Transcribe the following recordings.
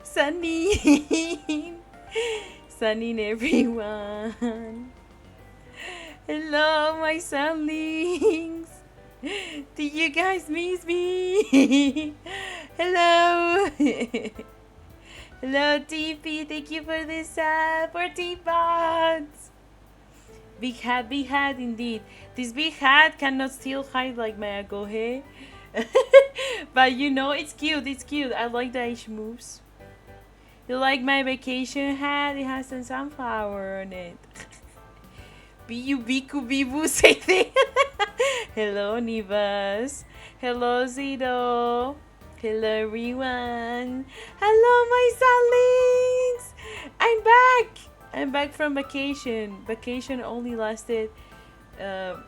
Sunny. Sunny everyone. Hello, my sunlings. Do you guys miss me? Hello. Hello, TP. Thank you for this for T-Bots. Big hat indeed. This big hat cannot still hide like my agohe. But you know, it's cute. It's cute. I like the H moves. You like my vacation hat? It has some sunflower on it. Biku Bimu say thing. Hello, Nivas. Hello, Zito. Hello, everyone. Hello, my sunlings. I'm back. I'm back from vacation. Vacation only lasted 4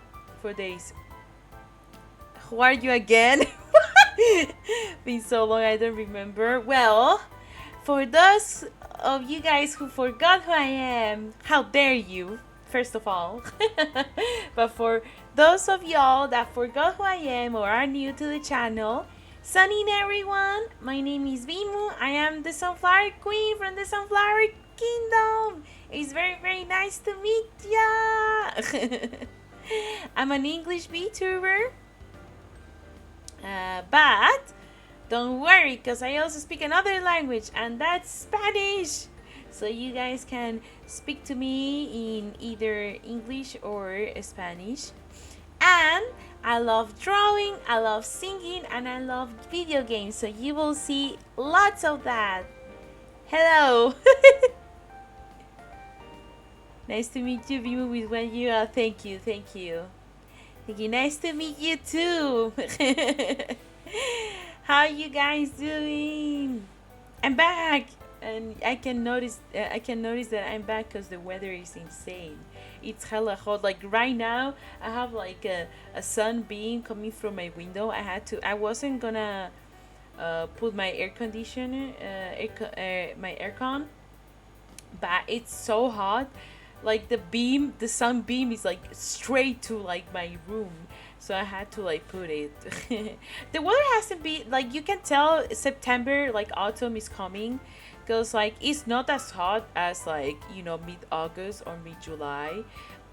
days. Who are you again? Been so long I don't remember. Well, for those of you guys who forgot who I am, how dare you, first of all. But for those of y'all that forgot who I am or are new to the channel, sunny everyone, my name is Bimu. I am the Sunflower Queen from the Sunflower Kingdom. It's very, very nice to meet ya. I'm an English VTuber. But don't worry, because I also speak another language, and that's Spanish. So you guys can speak to me in either English or Spanish. And I love drawing, I love singing, and I love video games. So you will see lots of that. Hello. Nice to meet you, Bimu, with when you are. Thank you, thank you. Thank you. Nice to meet you too. How you guys doing? I'm back, and I can notice that I'm back because the weather is insane. It's hella hot. Like right now, I have like a sunbeam coming from my window. I wasn't gonna put my air conditioner, my aircon, but it's so hot. Like the sunbeam is like straight to like my room, so I had to like put it. The weather hasn't been like, you can tell September, like autumn is coming, because like it's not as hot as like, you know, mid-August or mid-July,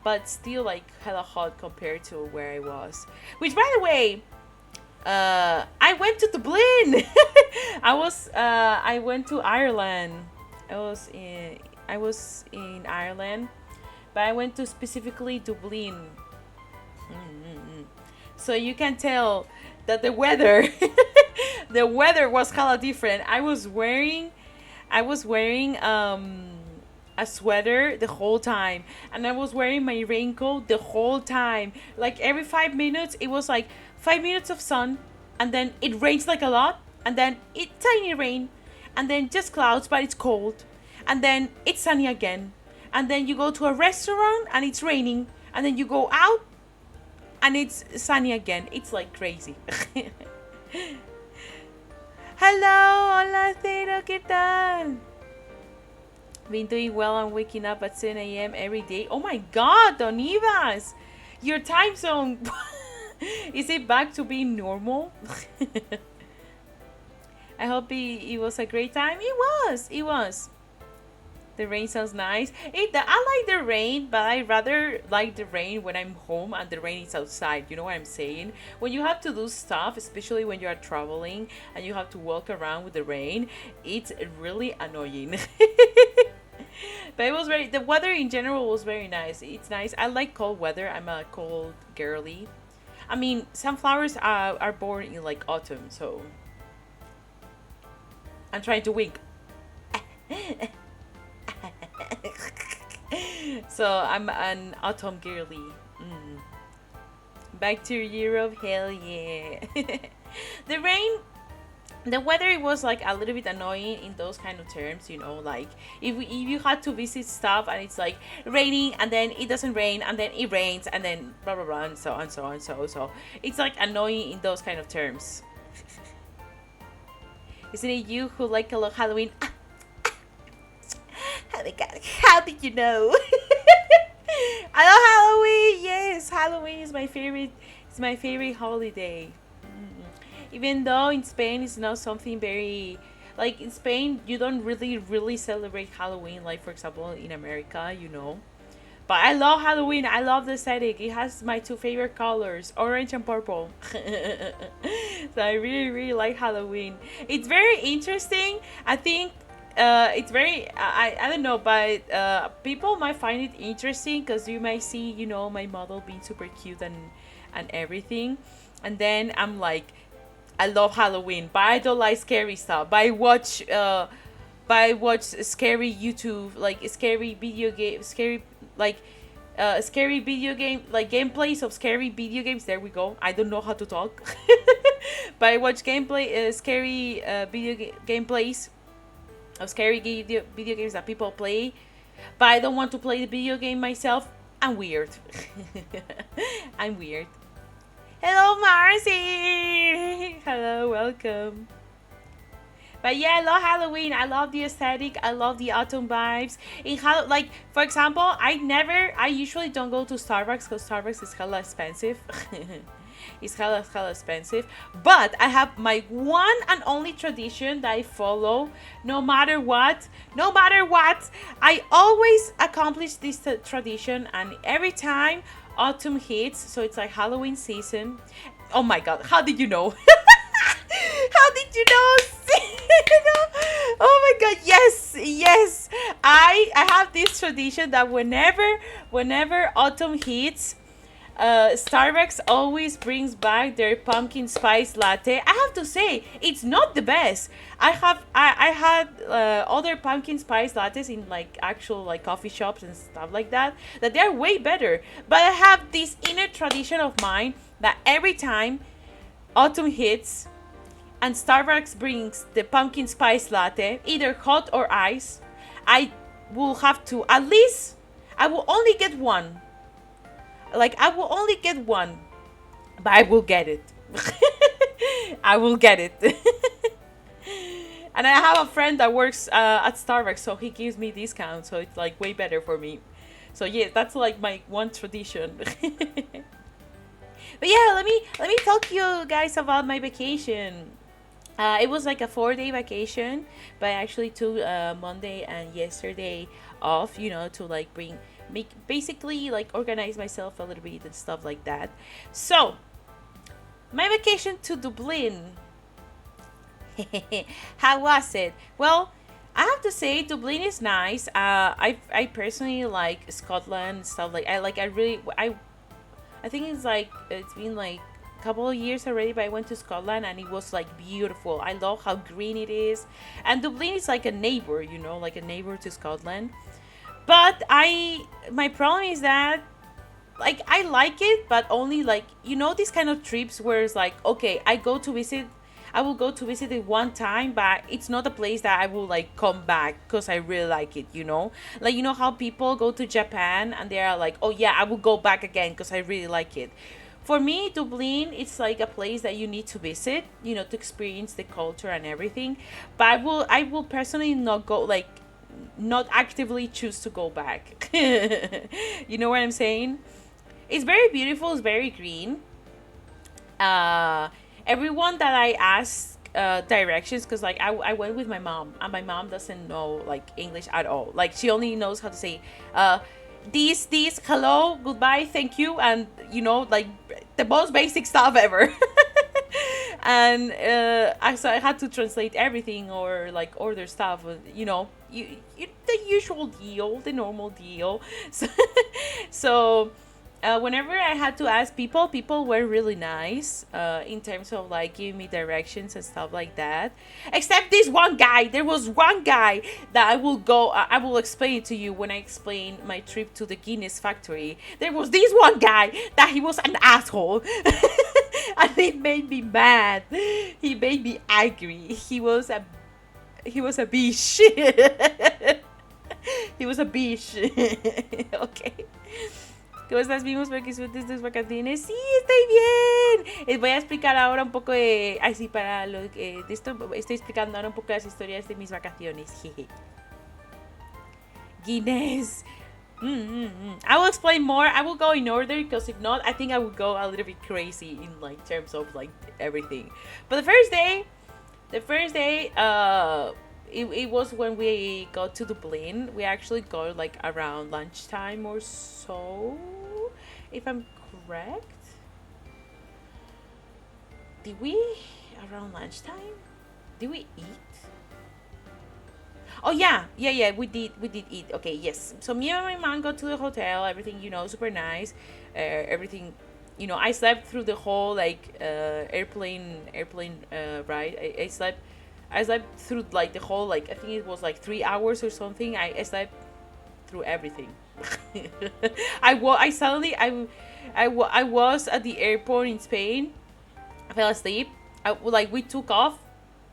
but still like hella hot compared to where I was. Which, by the way, I went to Dublin. I went to Ireland. I was in Ireland, but I went to specifically Dublin. So you can tell that the weather the weather was kind of different. I was wearing a sweater the whole time, and I was wearing my raincoat the whole time. Like every 5 minutes it was like 5 minutes of sun, and then it rains like a lot, and then it tiny rain, and then just clouds but it's cold, and then it's sunny again, and then you go to a restaurant and it's raining, and then you go out and it's sunny again. It's like crazy. Hello, hola Cero, ¿qué tal? Been doing well. I'm waking up at 7 a.m. every day. Oh my god, Don Ivas, your time zone. Is it back to being normal? I hope it was a great time. It was. The rain sounds nice. I like the rain, but I rather like the rain when I'm home and the rain is outside. You know what I'm saying? When you have to do stuff, especially when you are traveling and you have to walk around with the rain, it's really annoying. But the weather in general was very nice. It's nice. I like cold weather. I'm a cold girly. I mean, sunflowers are born in like autumn, so I'm trying to wink. So I'm an autumn girly. Back to Europe, hell yeah. The weather was like a little bit annoying in those kind of terms, you know, like if you had to visit stuff and it's like raining and then it doesn't rain and then it rains and then blah blah blah and so on so on so it's like annoying in those kind of terms. Isn't it you who like a lot Halloween? Oh my god, how did you know? I love Halloween. Yes, Halloween is my favorite. It's my favorite holiday. Even though in Spain it's not something very like in Spain, you don't really celebrate Halloween, like for example in America, you know. But I love Halloween. I love the aesthetic. It has my two favorite colors, orange and purple. So I really like Halloween. It's very interesting. I think it's very I don't know, but people might find it interesting because you might see, you know, my model being super cute and everything, and then I'm like, I love Halloween, but I don't like scary stuff. But I watch scary YouTube, like scary video game, scary like scary video game, like gameplays of scary video games. There we go. I don't know how to talk, but I watch scary gameplays of scary video games that people play. But I don't want to play the video game myself. I'm weird. I'm weird. Hello, Marcy. Hello, welcome. But yeah, I love Halloween. I love the aesthetic. I love the autumn vibes. Like for example, I usually don't go to Starbucks because Starbucks is hella expensive. It's hella expensive. But I have my one and only tradition that I follow, no matter what. No matter what, I always accomplish this tradition, and every time autumn hits, so it's like Halloween season. Oh my god, how did you know? How did you know? Oh my god, yes. I have this tradition that whenever autumn hits, Starbucks always brings back their pumpkin spice latte. I have to say, it's not the best. I had other pumpkin spice lattes in like actual like coffee shops and stuff like that they're way better. But I have this inner tradition of mine that every time autumn hits and Starbucks brings the pumpkin spice latte, either hot or ice, I will have to, at least, I will only get one. Like, I will only get one, but I will get it. I will get it. And I have a friend that works at Starbucks, so he gives me discounts, so it's like way better for me. So yeah, that's like my one tradition. But yeah, let me talk to you guys about my vacation. It was like a 4-day vacation, but I actually took Monday and yesterday off, you know, to like basically like organize myself a little bit and stuff like that. So my vacation to Dublin. How was it? Well, I have to say Dublin is nice. I personally like Scotland and stuff. Like I think it's been like a couple of years already, but I went to Scotland and it was like beautiful. I love how green it is, and Dublin is like a neighbor, you know, like a neighbor to Scotland. But my problem is that like I like it, but only like, you know, these kind of trips where it's like, okay, I will go to visit it one time, but it's not a place that I will like come back because I really like it, you know? Like, you know how people go to Japan and they are like, oh yeah, I will go back again because I really like it. For me, Dublin, it's like a place that you need to visit, you know, to experience the culture and everything. But I will personally not go, like, not actively choose to go back. You know what I'm saying? It's very beautiful, it's very green. Everyone that I ask directions, because like I went with my mom, and my mom doesn't know like English at all. Like she only knows how to say this, hello, goodbye, thank you, and you know, like the most basic stuff ever. And so I had to translate everything or like order stuff, you know, the usual deal, the normal deal. So whenever I had to ask people were really nice in terms of like giving me directions and stuff like that. Except this one guy. There was one guy that I will explain it to you when I explain my trip to the Guinness factory. There was this one guy that he was an asshole. And it made me mad. He made me angry. He was a bitch. He was a bitch. Okay. ¿Cómo estás, Bimu? Espero que disfrutes tus vacaciones. Sí, estoy bien. Les voy a explicar ahora un poco de... Ay, sí, para lo que... De esto estoy explicando ahora un poco las historias de mis vacaciones. Guinness. I will explain more. I will go in order, because if not, I think I would go a little bit crazy in like terms of like everything. But the first day, The first day, it was when we got to Dublin. We actually got like around lunchtime or so, if I'm correct. Did we around lunchtime? Did we eat? Oh yeah, yeah, yeah. We did eat. Okay, yes. So me and my mom got to the hotel. Everything, super nice. Everything, I slept through the whole like airplane ride. I slept through like the whole, like, I think it was like 3 hours or something. I slept through everything. I suddenly I was at the airport in Spain. I fell asleep. Like, we took off.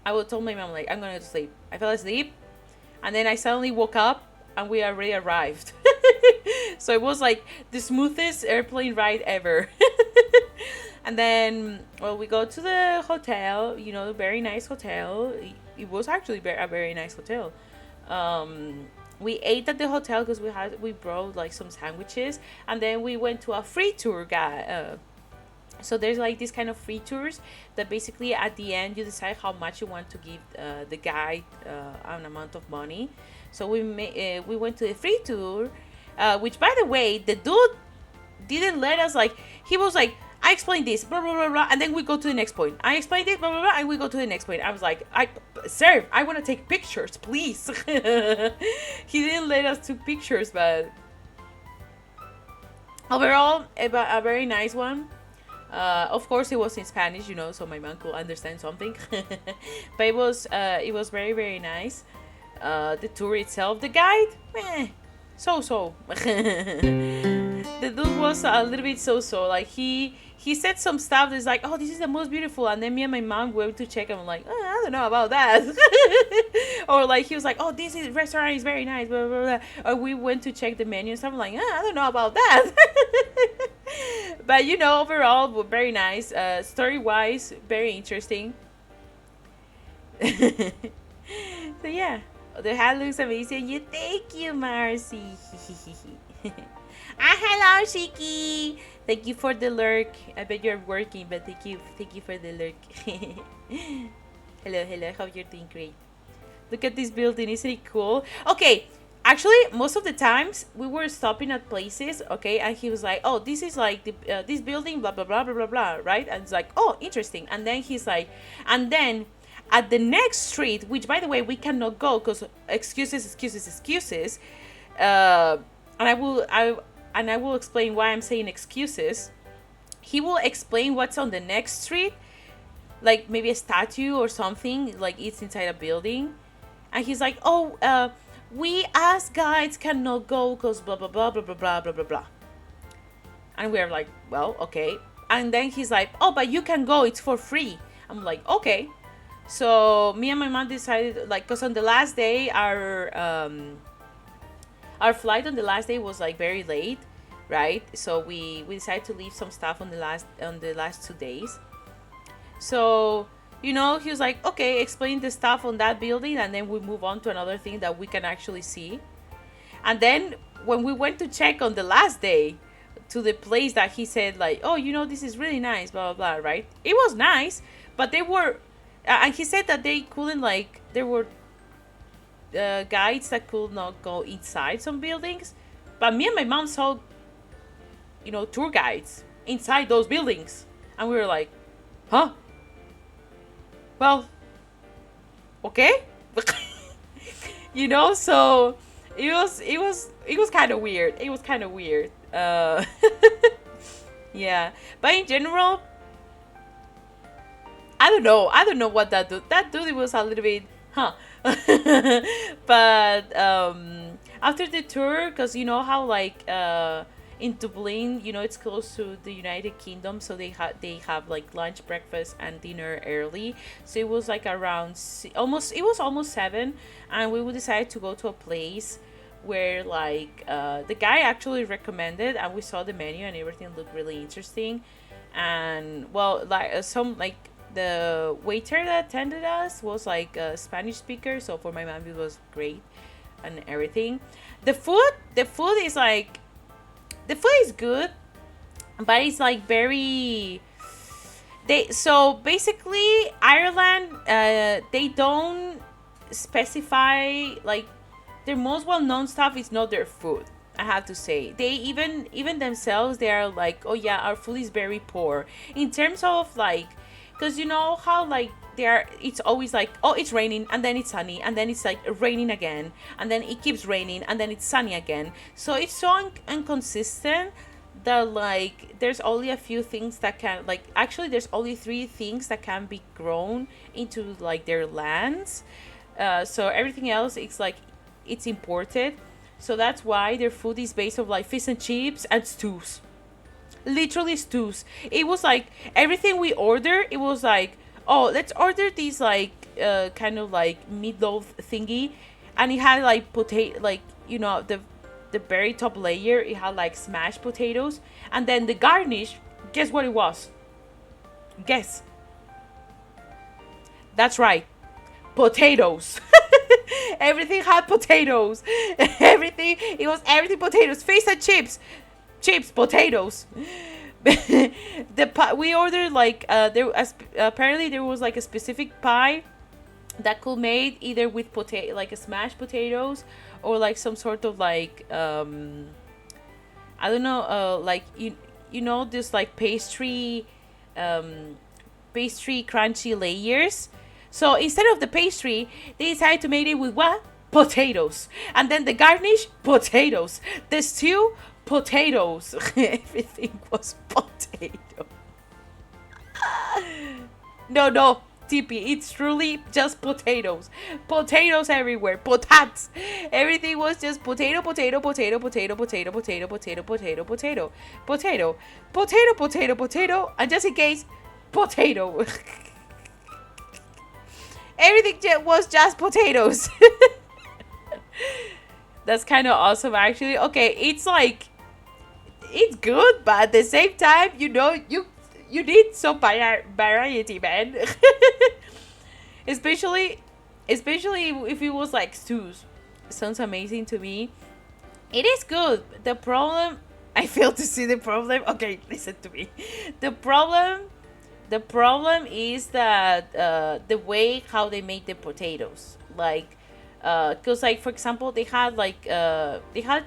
I would told my mom, like, I'm gonna sleep. I fell asleep, and then I suddenly woke up and we already arrived. So it was like the smoothest airplane ride ever. And then, well, we go to the hotel, very nice hotel. It was actually a very nice hotel. We ate at the hotel because we brought like some sandwiches, and then we went to a free tour guide. So there's like this kind of free tours that basically at the end you decide how much you want to give the guide an amount of money. So we went to the free tour, which, by the way, the dude didn't let us, like, he was like, I explained this, blah blah blah blah, and then we go to the next point. I explained it, blah blah blah, and we go to the next point. I was like, sir, I want to take pictures, please. He didn't let us take pictures, but overall, a very nice one. Of course, it was in Spanish, so my mom could understand something. But it was very, very nice. The tour itself, the guide, so. The dude was a little bit so. Like, he said some stuff that's like, oh, this is the most beautiful, and then me and my mom went to check, and I'm like, I don't know about that. Or like, he was like, oh, this restaurant is very nice, blah blah blah. Or we went to check the menu and stuff. I'm like, I don't know about that. But overall, very nice. Story wise, very interesting. So yeah, the hat looks amazing. You, thank you, Marcy. Hello, Shiki. Thank you for the lurk. I bet you're working, but thank you for the lurk. Hello. Hope you're doing great. Look at this building. Isn't it cool? Okay. Actually, most of the times we were stopping at places, okay, and he was like, "Oh, this is like this building, blah blah blah blah blah blah," right? And it's like, "Oh, interesting." And then he's like, and then at the next street, which, by the way, we cannot go because excuses. And I will explain why I'm saying excuses. He will explain what's on the next street, like maybe a statue or something, like it's inside a building, and he's like, "Oh, we as guides cannot go because blah blah blah blah blah blah blah blah blah." And we're like, well, okay. And then he's like, "Oh, but you can go, it's for free." I'm like, okay. So me and my mom decided, like, because on the last day our flight on the last day was like very late, right? So we decided to leave some stuff on the last 2 days. So he was like, okay, explain the stuff on that building, and then we move on to another thing that we can actually see. And then when we went to check on the last day to the place that he said, like, oh, this is really nice, blah blah blah, right? It was nice, but they were, and he said that they couldn't, like, there were guides that could not go inside some buildings, but me and my mom saw, tour guides inside those buildings, and we were like, huh? Well, okay. So it was kind of weird. Yeah, but in general, I don't know what that dude was a little bit, huh? But after the tour, because how, like, in Dublin, it's close to the United Kingdom, so they have like lunch, breakfast, and dinner early. So it was like around almost 7, and we would decide to go to a place where, like, the guy actually recommended, and we saw the menu and everything looked really interesting. And, well, like, the waiter that attended us was like a Spanish speaker, so for my mom it was great and everything. The food is like, the food is good, but it's like very, They so basically Ireland, they don't specify like their most well known stuff is not their food. I have to say they even themselves they are like, oh yeah, our food is very poor in terms of like, because you know how like they are, it's always like, oh, it's raining and then it's sunny and then it's like raining again and then it keeps raining and then it's sunny again, so it's so inconsistent that like there's only a few things that can like, actually there's only three things that can be grown into like their lands, so everything else it's like it's imported, so that's why their food is based on like fish and chips and stews, literally stews. It was like everything we order it was like, oh, let's order these like kind of like meatloaf thingy, and it had like potato, like you know the very top layer it had like smashed potatoes, and then the garnish, guess what it was? Guess. That's right, potatoes. Everything had potatoes. Everything, it was everything potatoes, fish and chips, potatoes. We ordered like apparently there was like a specific pie that could made either with potato, like a smashed potatoes, or like some sort of like I don't know, like you know this like pastry crunchy layers. So instead of the pastry, they decided to make it with what? Potatoes. And then the garnish, potatoes. The stew, potatoes. Everything was potato. No, TP, it's truly just potatoes. Potatoes everywhere. Potats. Everything was just potato, potato, potato, potato, potato, potato, potato, potato, potato, potato, potato, potato, potato, and just in case, potato. Everything was just potatoes. That's kind of awesome, actually. Okay, it's like it's good, but at the same time, you know, you need some variety, man. especially especially if it was like stews. Sounds amazing to me. It is good. The problem, I fail to see the problem. Okay, listen to me. The problem the problem is that the way how they make the potatoes, like because like for example they had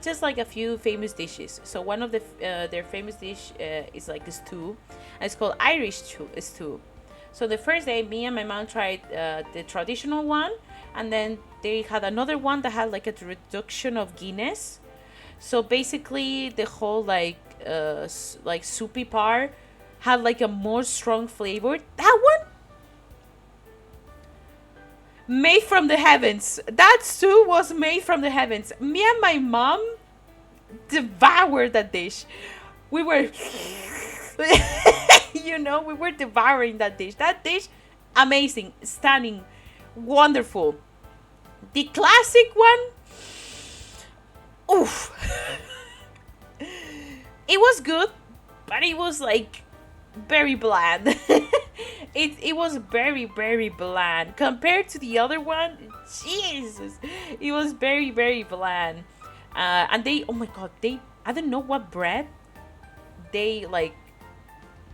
just like a few famous dishes. So one of their famous dish is like a stew, and it's called Irish stew. So the first day me and my mom tried the traditional one, and then they had another one that had like a reduction of Guinness. So basically the whole like like soupy part had like a more strong flavor. That one made from the heavens. That stew was made from the heavens. Me and my mom devoured that dish. We were you know, we were devouring that dish. That dish, amazing, stunning, wonderful. The classic one, oof. It was good, but it was like very bland. It was very bland compared to the other one. Jesus, it was very bland. And they, oh my god, they, I don't know what bread they like,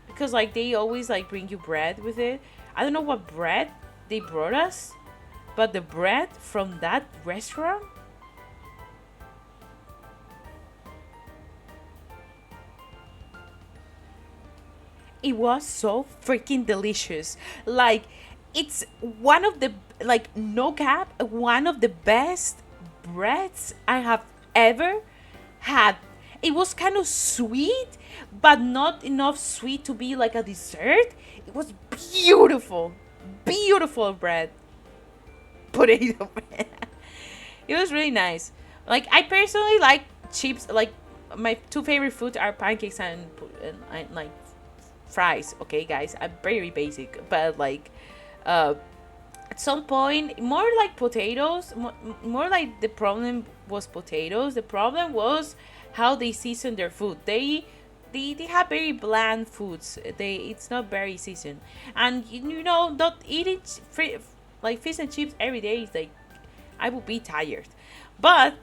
because like they always like bring you bread with it. I don't know what bread they brought us, but the bread from that restaurant, it was so freaking delicious. Like, it's one of the, like, no cap, one of the best breads I have ever had. It was kind of sweet, but not enough sweet to be like a dessert. It was beautiful, beautiful bread, potato bread. It was really nice. Like, I personally like chips. Like, my two favorite foods are pancakes and like fries. Okay, guys, I'm very basic, but like at some point more like potatoes, more like the problem was potatoes. The problem was how they season their food. They have very bland foods. It's not very seasoned, and you know, not eating like fish and chips every day is like, I would be tired. But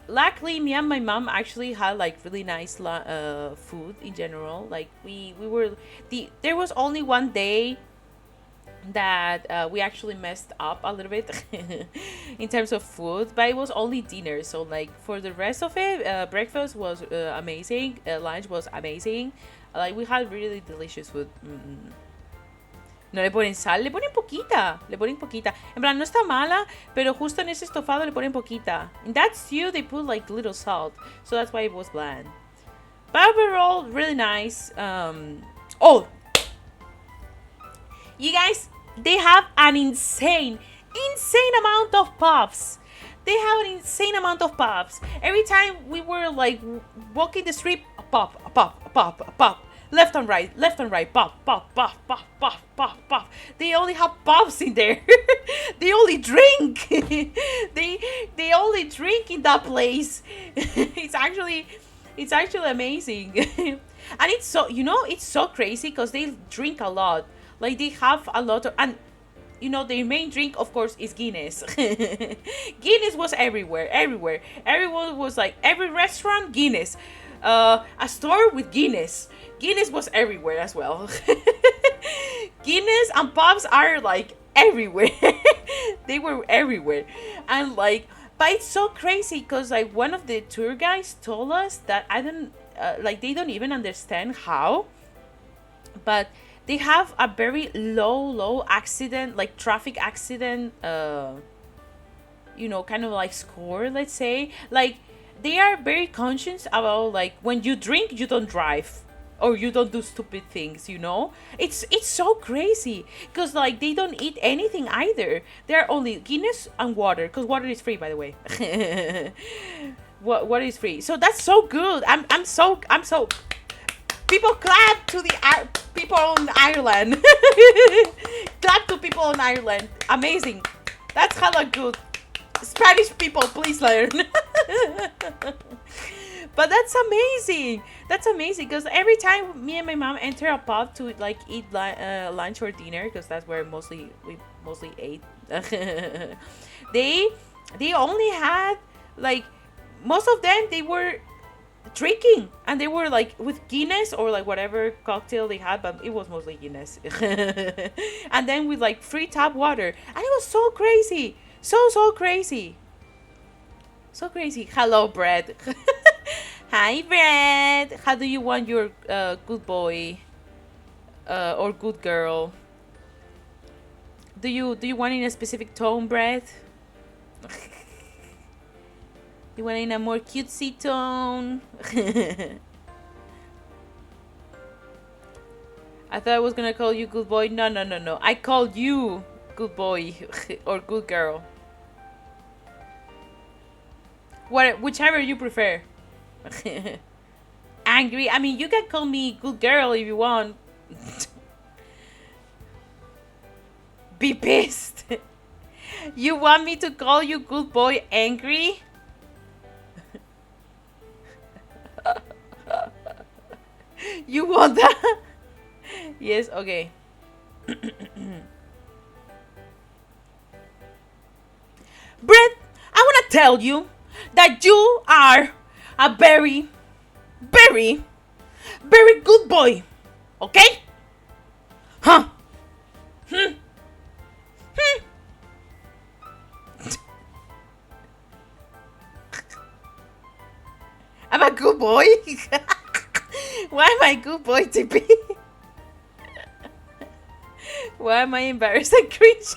luckily, me and my mom actually had like really nice food in general. Like we were there was only one day that we actually messed up a little bit in terms of food, but it was only dinner. So like for the rest of it, breakfast was amazing, lunch was amazing. Like we had really delicious food. No le ponen sal, le ponen poquita, le ponen poquita. En plan, no está mala, pero justo en ese estofado le ponen poquita. In that stew, they put like little salt, so that's why it was bland. But overall, really nice. Oh, you guys, they have an insane amount of puffs. They have an insane amount of puffs. Every time we were like walking the street, a puff, a puff, a puff, a puff. Left and right, puff, puff, puff, puff, puff, puff, puff. They only have puffs in there. They only drink. they only drink in that place. It's actually amazing. And it's so, it's so crazy because they drink a lot. Like they have a lot of, and their main drink, of course, is Guinness. Guinness was everywhere. Everyone was like, every restaurant, Guinness. A store with Guinness. Guinness was everywhere as well. Guinness and pubs are like everywhere. They were everywhere. And like, but it's so crazy because like one of the tour guides told us that I don't, like they don't even understand how, but they have a very low accident, like traffic accident, kind of like score, let's say. Like they are very conscious about like when you drink, you don't drive or you don't do stupid things. It's so crazy because like they don't eat anything either. They're only Guinness and water, because water is free, by the way. What is free? So that's so good. I'm so people clap to the people on Ireland. Clap to people on Ireland. Amazing. That's hella good. Spanish people, please learn. But that's amazing. That's amazing because every time me and my mom enter a pub to like eat lunch or dinner, because that's where we mostly ate. they only had like, most of them, they were drinking, and they were like with Guinness or like whatever cocktail they had, but it was mostly Guinness. And then with like free tap water, and it was so crazy, so crazy, so crazy. Hello, Brad. Hi, Brad. How do you want your good boy or good girl? Do you want in a specific tone, Brad? You want in a more cutesy tone? I thought I was gonna call you good boy. No. I called you good boy or good girl. Whichever you prefer. Angry. I mean, you can call me good girl if you want. Be pissed. You want me to call you good boy angry? You want that? Yes, okay. Brett, I want to tell you that you are a very, very, very good boy. Okay? Huh? I'm a good boy? Why am I a good boy to be? Why am I embarrassed and cringe?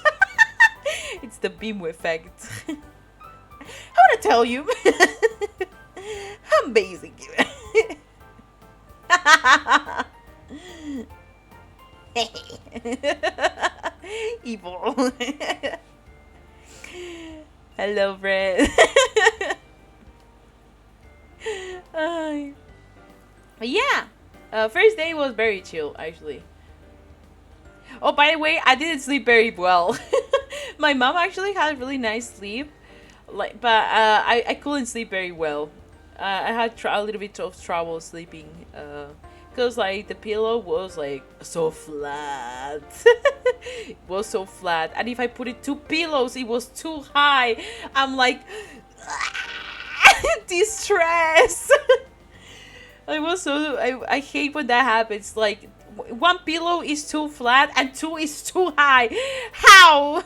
It's the Bimu effect. I want to tell you. I'm basic. Evil. Hello, Brett. Yeah. First day was very chill, actually. Oh, by the way, I didn't sleep very well. My mom actually had really nice sleep, but I couldn't sleep very well. I had a little bit of trouble sleeping, cause like the pillow was like so flat. It was so flat, and if I put it two pillows, it was too high. I'm like, distress. I hate when that happens. Like one pillow is too flat and two is too high. How?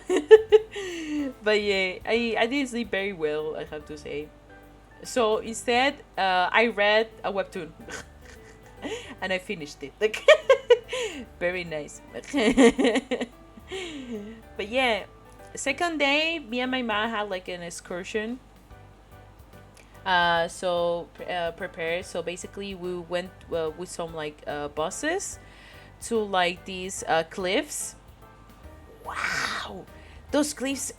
But yeah, I didn't sleep very well, I have to say. So instead, I read a webtoon and I finished it. Like, very nice. But yeah, second day, me and my mom had like an excursion. Prepared. So basically, we went with some like buses to like these cliffs. Wow, those cliffs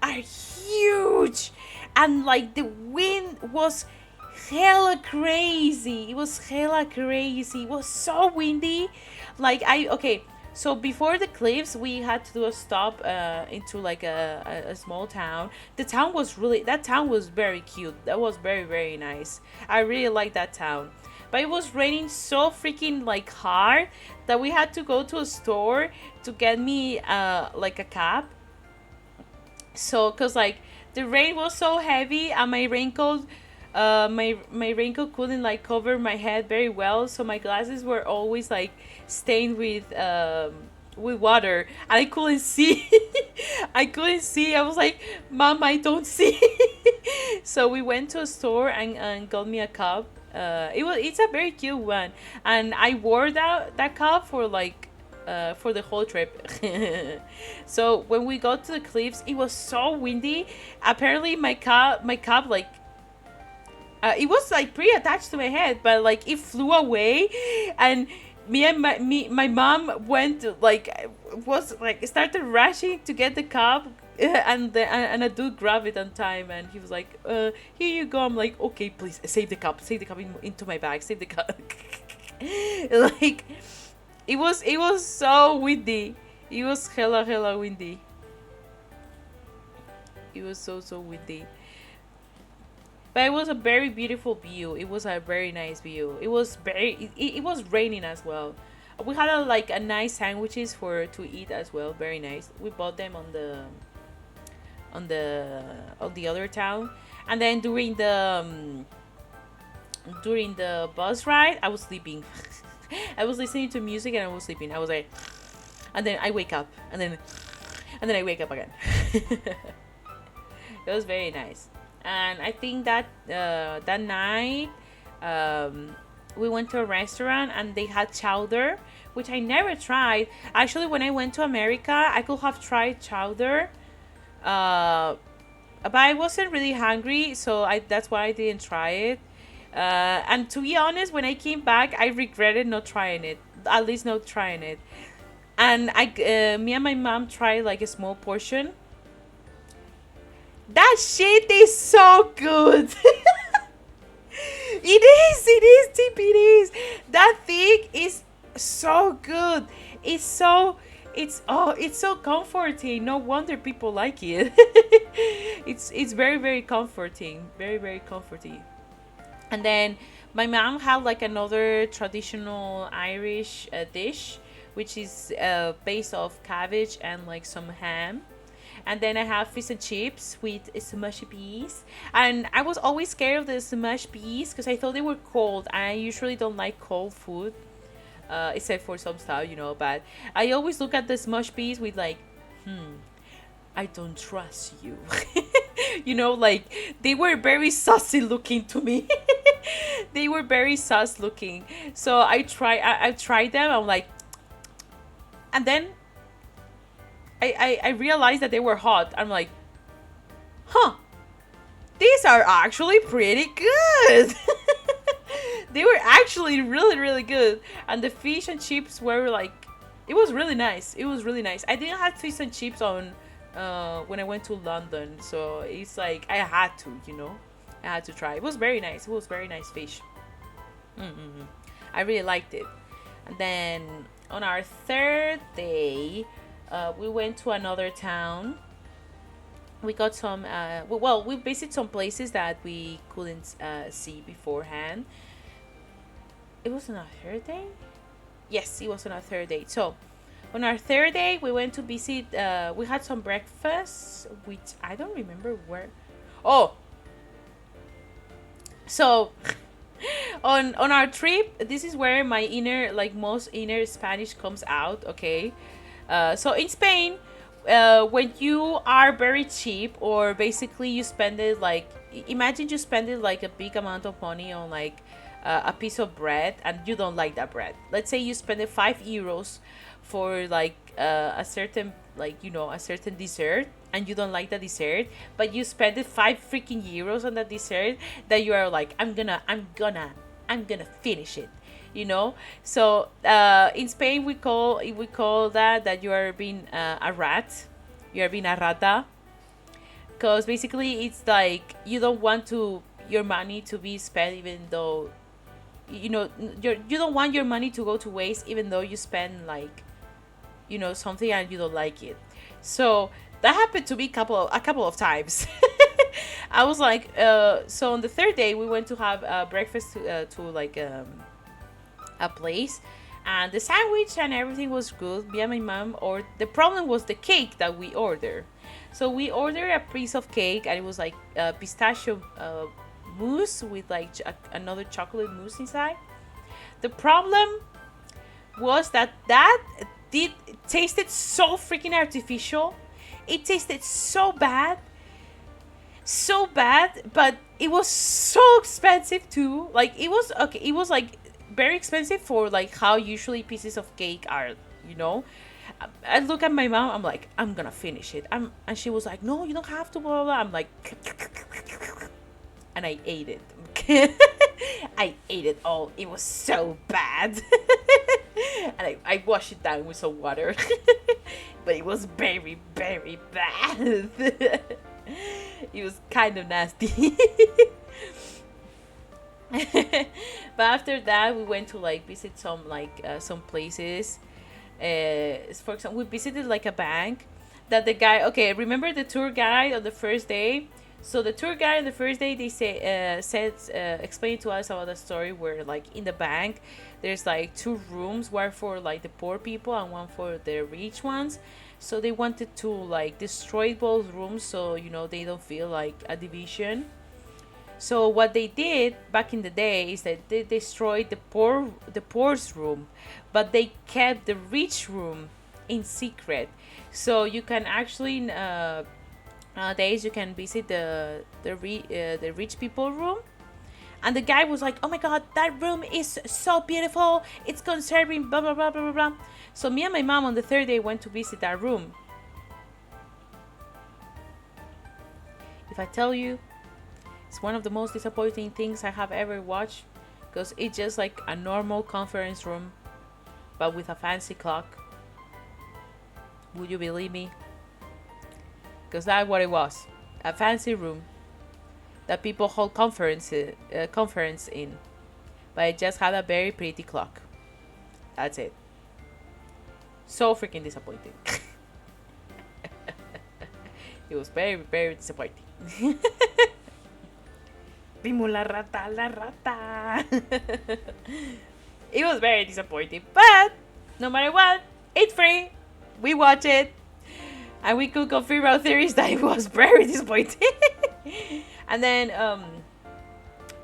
are huge, and like the wind was hella crazy. It was hella crazy. It was so windy. Like I okay. So before the cliffs, we had to do a stop into like a small town. That town was very cute. That was very very nice. I really like that town. But it was raining so freaking like hard that we had to go to a store to get me like a cap. So cause like the rain was so heavy and my raincoat couldn't like cover my head very well, so my glasses were always like stained with water and I couldn't see. I couldn't see. I was like, Mom, I don't see. So we went to a store and got me a cup. It's a very cute one, and I wore that cup for the whole trip. So when we got to the cliffs, it was so windy. Apparently, my cup like it was like pretty attached to my head, but like it flew away, and my mom went to, like was like started rushing to get the cup. And a dude grabbed it on time, and he was like, here you go. I'm like, okay, please save the cup, into my bag, save the cup. Like it was so windy. It was hella windy. It was so windy. But it was a very beautiful view. It was a very nice view. It was raining as well. We had a nice sandwiches for to eat as well. Very nice. We bought them on the other town, and then during the bus ride, I was sleeping. I was listening to music and I was sleeping. I was like, and then I wake up, and then I wake up again. It was very nice. And I think that that night, we went to a restaurant and they had chowder, which I never tried. Actually, when I went to America, I could have tried chowder, but I wasn't really hungry, so that's why I didn't try it. And to be honest, when I came back, I regretted not trying it. At least not trying it. And me and my mom tried like a small portion. That shit is so good. Tip, it is. That thing is so good. It's so comforting. No wonder people like it. It's very very comforting. Very very comforting. And then my mom had like another traditional Irish dish, which is based off cabbage and like some ham. And then I have fish and chips with smashed peas. And I was always scared of the smashed peas because I thought they were cold. I usually don't like cold food, except for some stuff, But I always look at the smashed peas with like, I don't trust you. Like they were very saucy looking to me. They were very sus looking. So I tried them. I'm like, and then I realized that they were hot. I'm like, huh, these are actually pretty good. They were actually really, really good. And the fish and chips were like, it was really nice. It was really nice. I didn't have fish and chips on when I went to London. So it's like, I had to, I had to try. It was very nice. It was very nice fish. Mm-hmm. I really liked it. And then on our third day, we went to another town. We got some, we visited some places that we couldn't see beforehand. It was on our third day? Yes, it was on our third day. So, on our third day, we went to visit, we had some breakfast, which I don't remember where. Oh! So on our trip, this is where my inner, like most inner Spanish comes out. Okay, so in Spain, when you are very cheap, or basically you spend it like, imagine you spend it like a big amount of money on like a piece of bread, and you don't like that bread. Let's say you spend it 5 euros for like a certain, like, a certain dessert, and you don't like the dessert, but you spend it 5 freaking euros on the dessert, that you are like, I'm gonna finish it, so in Spain we call that you are being a rat. You are being a rata, because basically it's like you don't want to your money to be spent, even though you don't want your money to go to waste, even though you spend like something and you don't like it. So that happened to me a couple of times. I was like, so on the third day we went to have breakfast to like a place, and the sandwich and everything was good. Me and my mom, or the problem was the cake that we ordered. So we ordered a piece of cake, and it was like pistachio mousse with like another chocolate mousse inside. The problem was that did tasted so freaking artificial. It tasted so bad, but it was so expensive too. Like it was okay. It was like very expensive for like how usually pieces of cake are. You know, I look at my mom. I'm like, I'm gonna finish it. And she was like, no, you don't have to. Blah blah. Blah. I'm like, and I ate it. I ate it all. It was so bad. And I washed it down with some water. But it was very, very bad. It was kind of nasty. But after that, we went to like visit some places. For example, we visited like a bank that the guy. Okay, remember the tour guide on the first day? So the tour guide on the first day, they explained to us about a story where like in the bank, there's like two rooms, one for like the poor people and one for the rich ones. So they wanted to like destroy both rooms, so they don't feel like a division. So what they did back in the day is that they destroyed the poor's room, but they kept the rich room in secret. So you can actually nowadays you can visit the rich people room. And the guy was like, oh my god, that room is so beautiful, it's conserving blah blah blah blah blah. So me and my mom on the third day went to visit that room. If I tell you, it's one of the most disappointing things I have ever watched, because it's just like a normal conference room but with a fancy clock. Would you believe me? Because that's what it was, a fancy room that people hold conference in, but it just had a very pretty clock. That's it. So freaking disappointing. It was very, very disappointing. Bimu la rata, la rata. It was very disappointing, but no matter what, it's free. We watch it, and we could confirm our theories that it was very disappointing. And then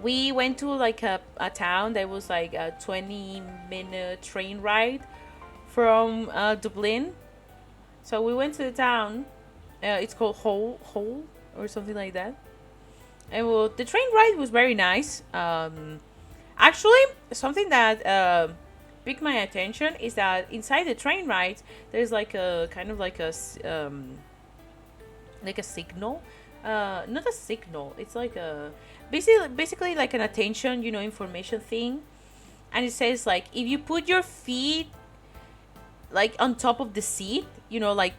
we went to like a town that was like a 20-minute train ride from Dublin. So we went to the town. It's called Hull or something like that. And well, the train ride was very nice. Actually, something that piqued my attention is that inside the train ride, there's like a kind of like a signal. Not a signal. It's like a basically like an attention, information thing. And it says like, if you put your feet like on top of the seat, like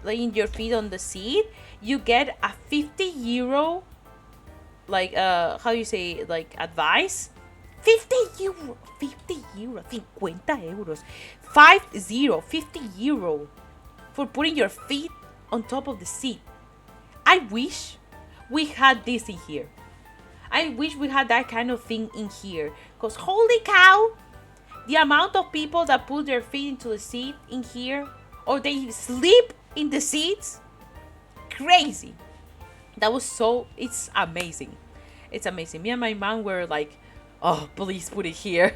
laying your feet on the seat, you get a 50 euro, like how you say, like advice. 50 euro, 50 euro, 50 euros, 50 euro for putting your feet on top of the seat. I wish we had this in here. I wish we had that kind of thing in here. Because holy cow, the amount of people that put their feet into the seat in here, or they sleep in the seats, crazy. It's amazing. It's amazing. Me and my mom were like, oh, please put it here.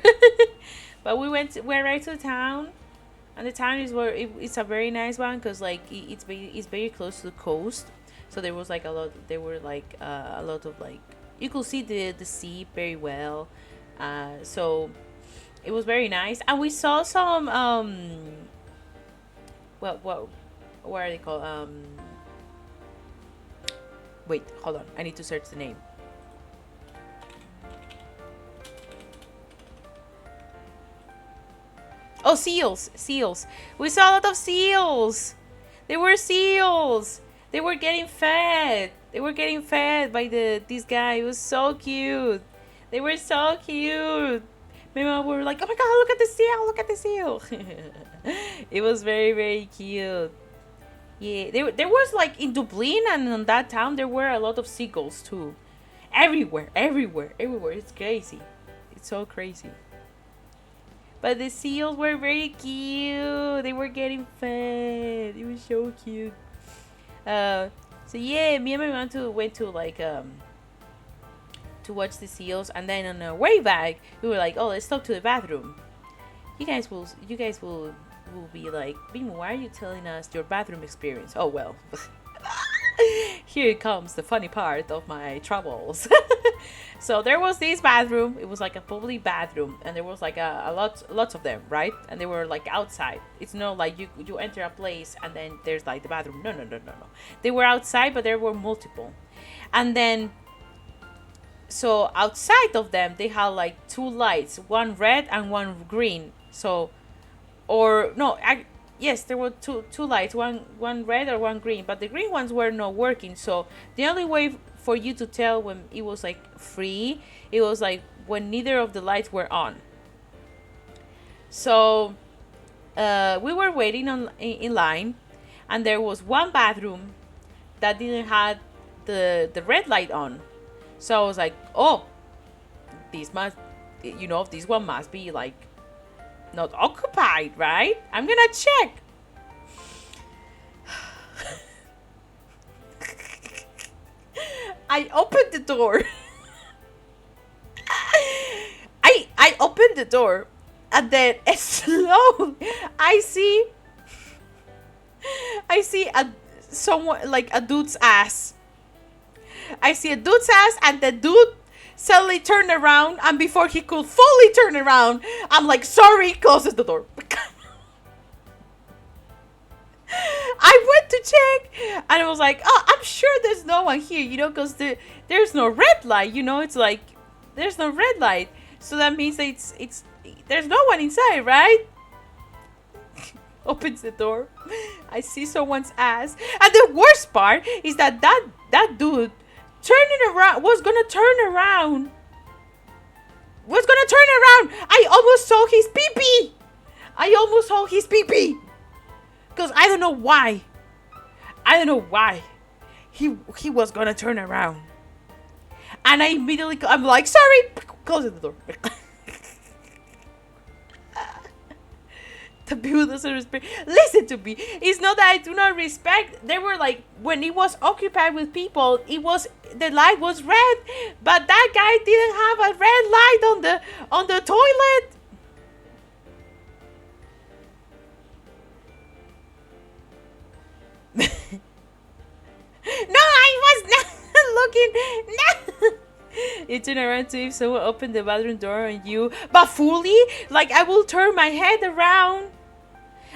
But we're right to the town, and the town is where it's a very nice one because like it's very close to the coast. So there was like a lot. There were like a lot of like you could see the sea very well. So it was very nice, and we saw some what are they called wait, hold on, I need to search the name. Oh, seals, seals. We saw a lot of seals. They were seals. They were getting fed. They were getting fed by this guy. It was so cute. They were so cute. My mom were like, oh my god, look at the seal, look at the seal. It was very, very cute. Yeah, there was like in Dublin and in that town there were a lot of seagulls too. Everywhere, everywhere, everywhere. It's crazy. It's so crazy. But the seals were very cute. They were getting fed. It was so cute. So yeah, me and my mom went to like to watch the seals, and then on our way back, we were like, oh, let's stop to the bathroom. You guys will be like, Bimu, why are you telling us your bathroom experience? Oh well. Here comes the funny part of my travels. So there was this bathroom. It was like a public bathroom, and there was like lots of them, right? And they were like outside. It's not like you enter a place and then there's like the bathroom. No. They were outside, but there were multiple. And then so outside of them they had like two lights, one red and one green. So or no, yes, there were two lights, one red or one green, but the green ones were not working. So the only way for you to tell when it was like free, it was like when neither of the lights were on. So we were waiting in line, and there was one bathroom that didn't have the red light on. So I was like, oh, this one must be like not occupied, right? I'm gonna check. I opened the door. I opened the door, and then slow. I see someone like a dude's ass. I see a dude's ass, and the dude suddenly turned around, and before he could fully turn around, I'm like, sorry, closes the door. I went to check, and I was like, oh, I'm sure there's no one here, because there's no red light, it's like, there's no red light, so that means that it's there's no one inside, right? Opens the door, I see someone's ass, and the worst part is that dude was gonna turn around. I almost saw his pee-pee. Because I don't know why. He was gonna turn around. And I'm like, sorry. Close the door. The people doesn't respect. Listen to me. It's not that I do not respect. They were like, when it was occupied with people, the light was red, but that guy didn't have a red light on the toilet. No, I was not looking. No. You turn around to if someone opened the bathroom door on you, but fully, like I will turn my head around.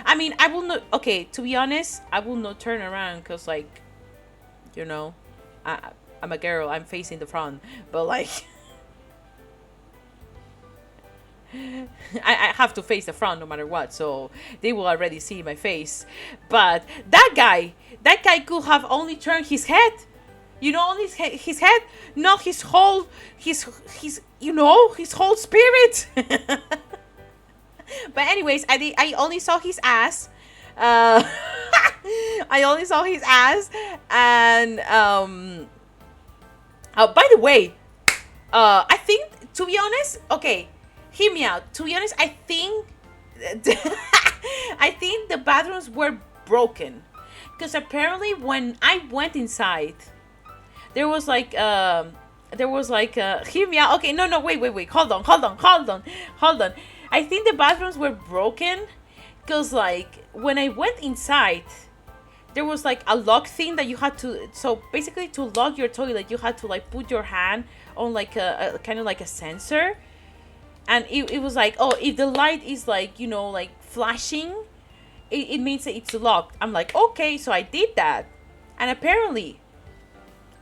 I mean, I will not. Okay, to be honest, I will not turn around because, like, I'm a girl. I'm facing the front, but like, I have to face the front no matter what. So they will already see my face. But that guy could have only turned his head. Only his head, not his whole spirit. But anyways, I only saw his ass. I only saw his ass, and oh, by the way, I think, to be honest, okay, hear me out. To be honest, I think the bathrooms were broken, because apparently when I went inside, there was like there was like a, hear me out. Okay, no, wait, hold on. I think the bathrooms were broken because like when I went inside, there was like a lock thing that you had to. So basically, to lock your toilet, you had to like put your hand on like a kind of like a sensor, and it was like, oh, if the light is like, like flashing, it means that it's locked. I'm like, okay, so I did that, and apparently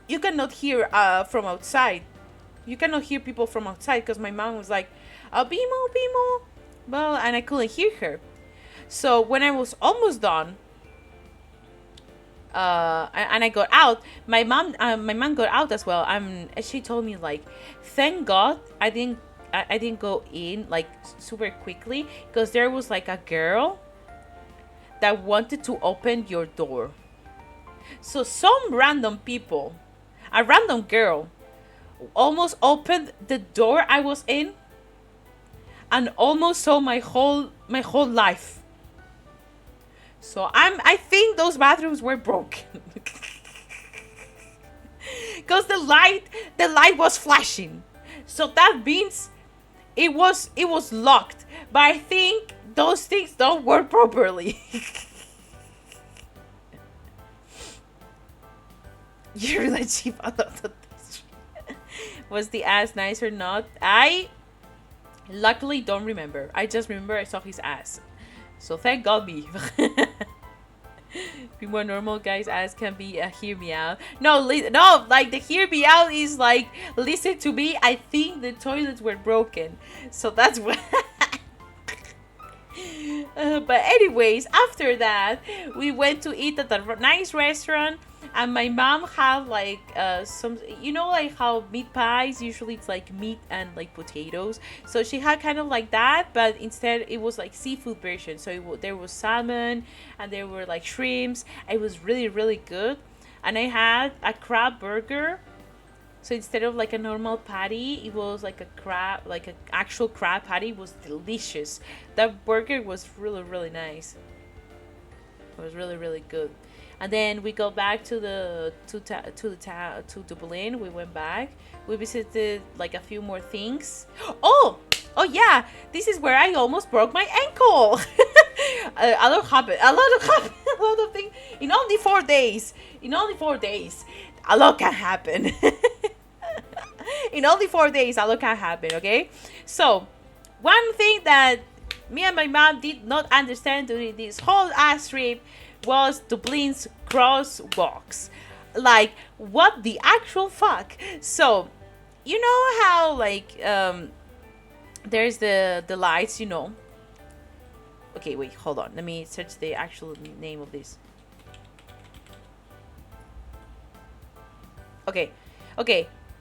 you cannot hear from outside. You cannot hear people from outside because my mom was like, Bimu. Well, and I couldn't hear her. So when I was almost done, and I got out, my mom got out as well. And she told me like, thank God I didn't go in like super quickly because there was like a girl that wanted to open your door. So some random people, a random girl, almost opened the door I was in and almost saw my whole life. So I think those bathrooms were broken. Because the light was flashing. So that means it was locked. But I think those things don't work properly. You really cheap out of this. Was the ass nice or not? I luckily don't remember. I just remember I saw his ass. So thank God me. Be more normal guy's ass can be a hear me out. No, no, like the hear me out is like, listen to me. I think the toilets were broken. So that's what. But anyways, after that, we went to eat at a nice restaurant, and my mom had like some, like how meat pies usually it's like meat and like potatoes. So she had kind of like that, but instead it was like seafood version. So there was salmon and there were like shrimps. It was really really good, and I had a crab burger. So instead of like a normal patty, it was like a crab, like an actual crab patty. It was delicious. That burger was really, really nice. It was really, really good. And then we go back to Dublin. We went back. We visited like a few more things. Oh yeah, this is where I almost broke my ankle. A lot happened. A lot of happened. A lot of things in only 4 days. A lot can happen. In only 4 days, a lot can happen. Okay, so one thing that me and my mom did not understand during this whole ass trip was Dublin's crosswalks. Like, what the actual fuck? So, you know how like there's the lights, Okay, wait, hold on. Let me search the actual name of this. Okay.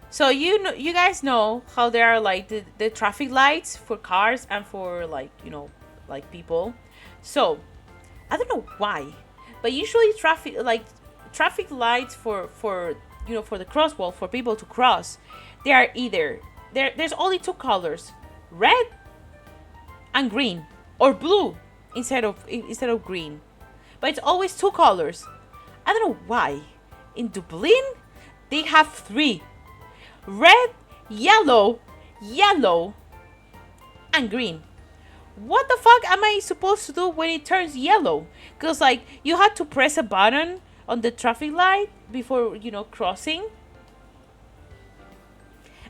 So you guys know how there are like the traffic lights for cars and for like like people. So I don't know why, but usually traffic lights for for the crosswalk for people to cross, they are either there's only two colors, red and green, or blue instead of green, but it's always two colors. I don't know why. In Dublin, they have three: red, yellow, and green. What the fuck am I supposed to do when it turns yellow? Because like you had to press a button on the traffic light before crossing,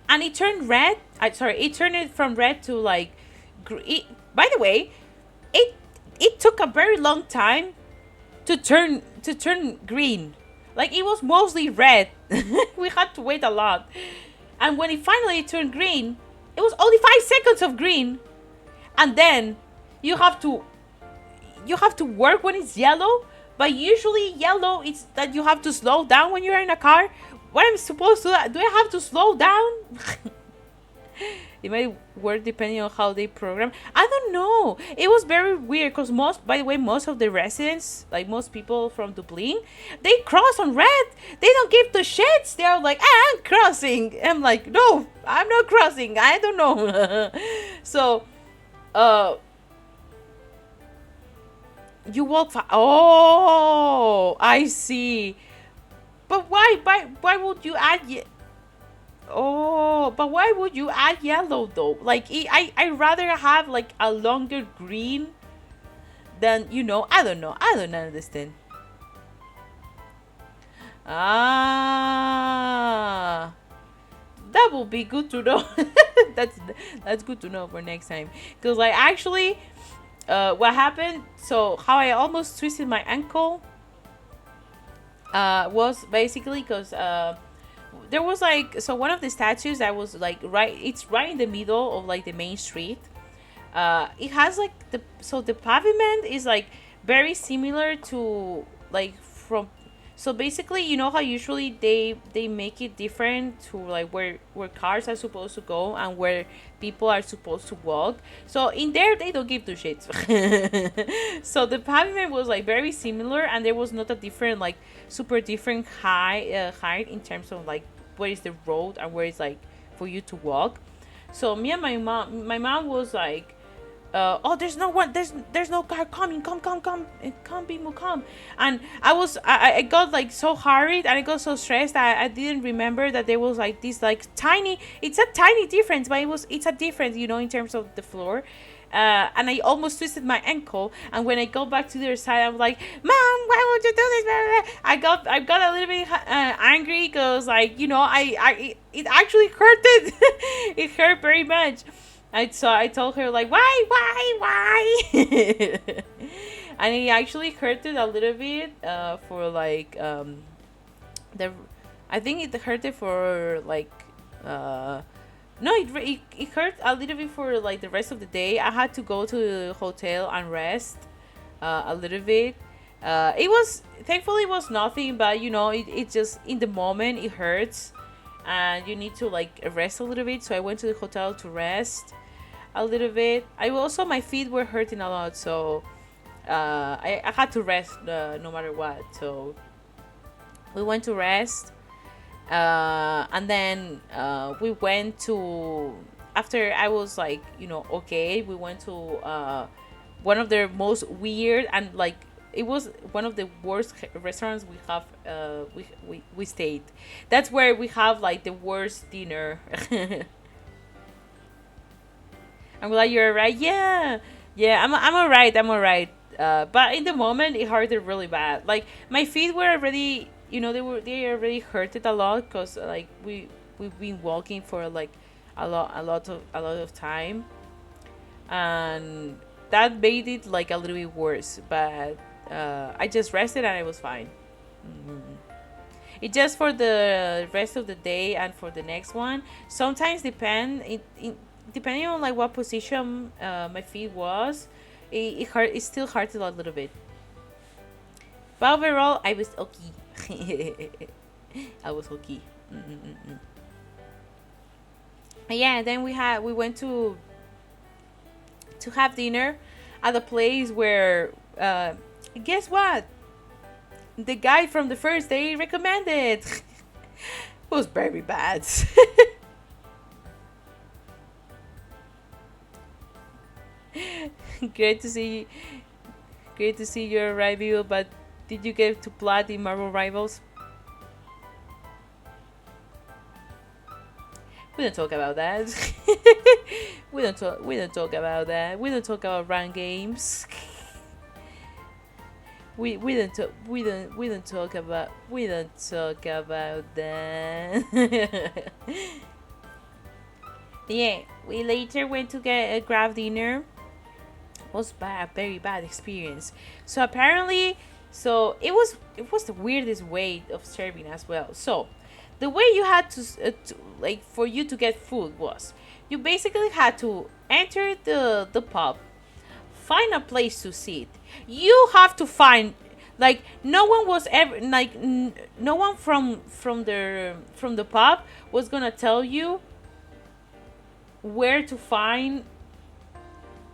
and it turned red. It turned it from red to like green. By the way, it took a very long time to turn green. Like it was mostly red. We had to wait a lot. And when it finally turned green, it was only 5 seconds of green. And then you have to work when it's yellow. But usually yellow, it's that you have to slow down when you're in a car. What am I supposed to do? Do I have to slow down? It might work depending on how they program. I don't know. It was very weird because most of the residents, like most people from Dublin, they cross on red. They don't give the shits. They're like, I'm crossing. I'm like, no, I'm not crossing. I don't know. So, you walk. Oh, I see. But why would you add? Oh, but why would you add yellow though? Like I rather have like a longer green than I don't know. I don't understand. Ah, that will be good to know. that's that's good to know for next time. Cause like actually, what happened? So how I almost twisted my ankle was basically because there was like one of the statues that was like it's right in the middle of like the main street. It has like the pavement is like very similar to like from so basically how usually they make it different to like where cars are supposed to go and where people are supposed to walk. So in there they don't give two shits. So the pavement was like very similar, and there was not a different like super different height in terms of like where is the road and where is like for you to walk. So me and my mom was like, oh, there's no one, there's no car coming, come, Bimu, come. And I got like so hurried, and I got so stressed that I didn't remember that there was like this like tiny, it's a tiny difference, but it's a difference, in terms of the floor. And I almost twisted my ankle, and when I go back to the other side, I'm like, Mom, why would you do this? Blah, blah, blah. I got a little bit angry because like it actually hurted. It hurt very much. I told her like, why, and it actually hurted a little bit for like the I think it hurted for like no, it hurt a little bit for like the rest of the day. I had to go to the hotel and rest a little bit. It was thankfully it was nothing, but it just in the moment it hurts, and you need to like rest a little bit. So I went to the hotel to rest a little bit. I also my feet were hurting a lot, so I had to rest no matter what. So we went to rest, and then we went to after I was like okay, we went to one of the most weird and like it was one of the worst restaurants we have we stayed. That's where we have like the worst dinner. I'm glad you're alright. Yeah, yeah. I'm alright. I'm alright. But in the moment, it hurted really bad. Like my feet were already, they already hurted a lot because like we've been walking for like a lot of time, and that made it like a little bit worse. But I just rested and I was fine. Mhm. It just for the rest of the day and for the next one. Sometimes depending on like what position my feet was, it hurt. It still hurted a little bit. But overall, I was okay. I was okay. Mm-mm-mm. Yeah. Then we went to have dinner at a place where guess what? The guy from the first day recommended. It was very bad. Great to see great to see your review, but did you get to plot in Marvel Rivals? We don't talk about that. We don't talk about that. We don't talk about run games. We don't talk about that. Yeah, we later went to get a grab dinner. It was bad, very bad experience. So apparently, it was the weirdest way of serving as well. So the way you had to like for you to get food was you basically had to enter the pub, find a place to sit. You have to find like no one was ever like no one from the pub was gonna tell you where to find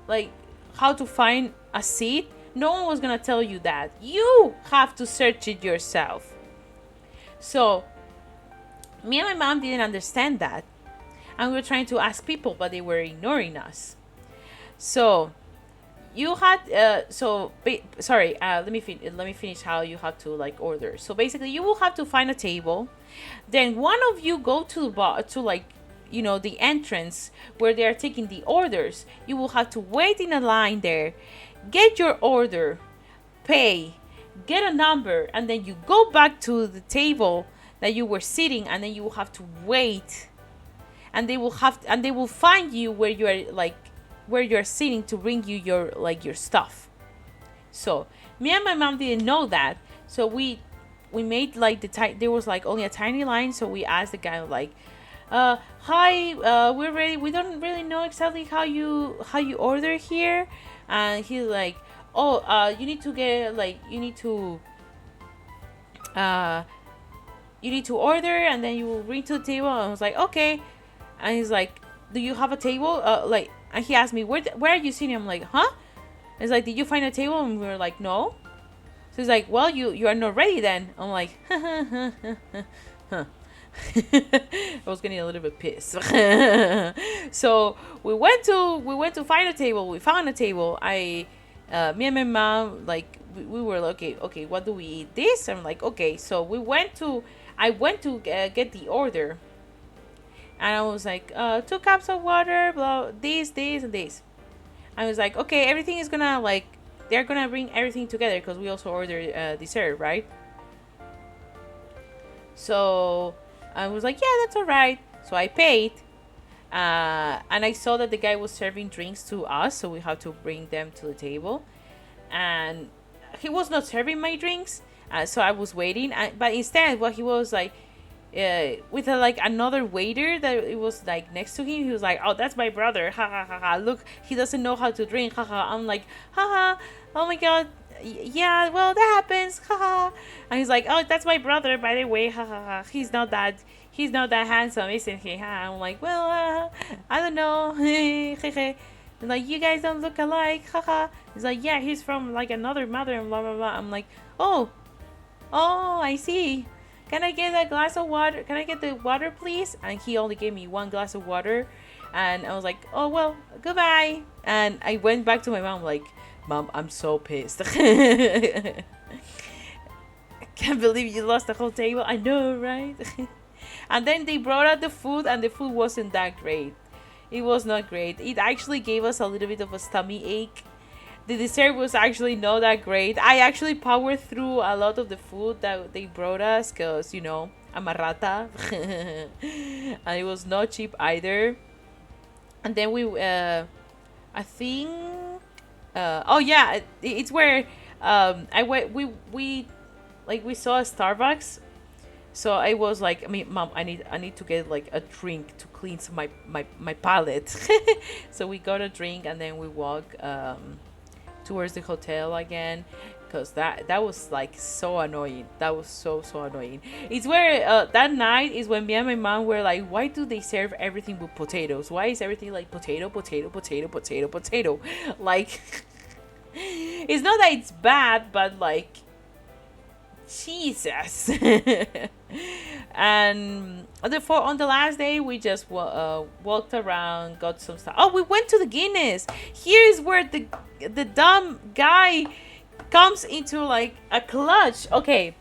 like how to find a seat. No one was gonna tell you that. You have to search it yourself. So me and my mom didn't understand that, and we were trying to ask people, but they were ignoring us. So you had sorry, let me finish how you have to like order. So basically you will have to find a table, then one of you go to the to like, you know, the entrance where they are taking the orders. You will have to wait in a line there, get your order, pay, get a number, and then you go back to the table that you were sitting, and then you will have to wait, and they will find you where you are, like where you're sitting, to bring you your like your stuff. So me and my mom didn't know that, so we made like there was like only a tiny line, so we asked the guy like, hi, we're ready, we don't really know exactly how you order here. And he's like, oh, you need to get like uh you need to order, and then you will bring to the table. And I was like, okay. And he's like, do you have a table? Like, and he asked me, where are you sitting? I'm like, huh? It's like, did you find a table? And we were like, no. So he's like, well, you are not ready then. I'm like, huh. I was getting a little bit pissed. So we went to find a table. We found a table. Me and my mom, like, we were like, okay, what do we eat? This? I'm like, okay. So I went to get the order, and I was like, 2 cups of water, blah, this, and this. I was like, okay, everything is gonna like, they're gonna bring everything together because we also ordered dessert, right? So I was like, yeah, that's all right. So I paid, and I saw that the guy was serving drinks to us, so we had to bring them to the table. And he was not serving my drinks, so I was waiting. But instead, what he was like, with like another waiter that it was like next to him, he was like, oh, that's my brother, ha ha ha ha, look, he doesn't know how to drink, ha ha. I'm like, ha ha, oh my god, yeah, well, that happens, ha ha. And he's like, oh, that's my brother, by the way, ha ha ha, he's not that handsome, isn't he? Ha. I'm like, well, I don't know. Like, you guys don't look alike, haha. He's like, yeah, he's from like another mother, and blah blah blah. I'm like, oh, I see. Can I get a glass of water? Can I get the water, please? And he only gave me 1 glass of water, and I was like, oh well, goodbye. And I went back to my mom like, Mom, I'm so pissed. I can't believe you lost the whole table. I know, right? And then they brought out the food, and the food wasn't that great. It was not great. It actually gave us a little bit of a stomach ache. The dessert was actually not that great. I actually powered through a lot of the food that they brought us because, you know, I'm a rata. And it was not cheap either. And then I think, oh yeah, it's where I went. We like we saw a Starbucks. So I was like, I mean, Mom, I need to get like a drink to cleanse my palate. So we got a drink, and then we walk towards the hotel again, because that was like so annoying. That was so annoying. It's where that night is when me and my mom were like, why do they serve everything with potatoes? Why is everything like potato? Like, it's not that it's bad, but like, Jesus. And on the last day, we just walked around, got some stuff. Oh, we went to the Guinness. Here is where the dumb guy comes into like a clutch. Okay,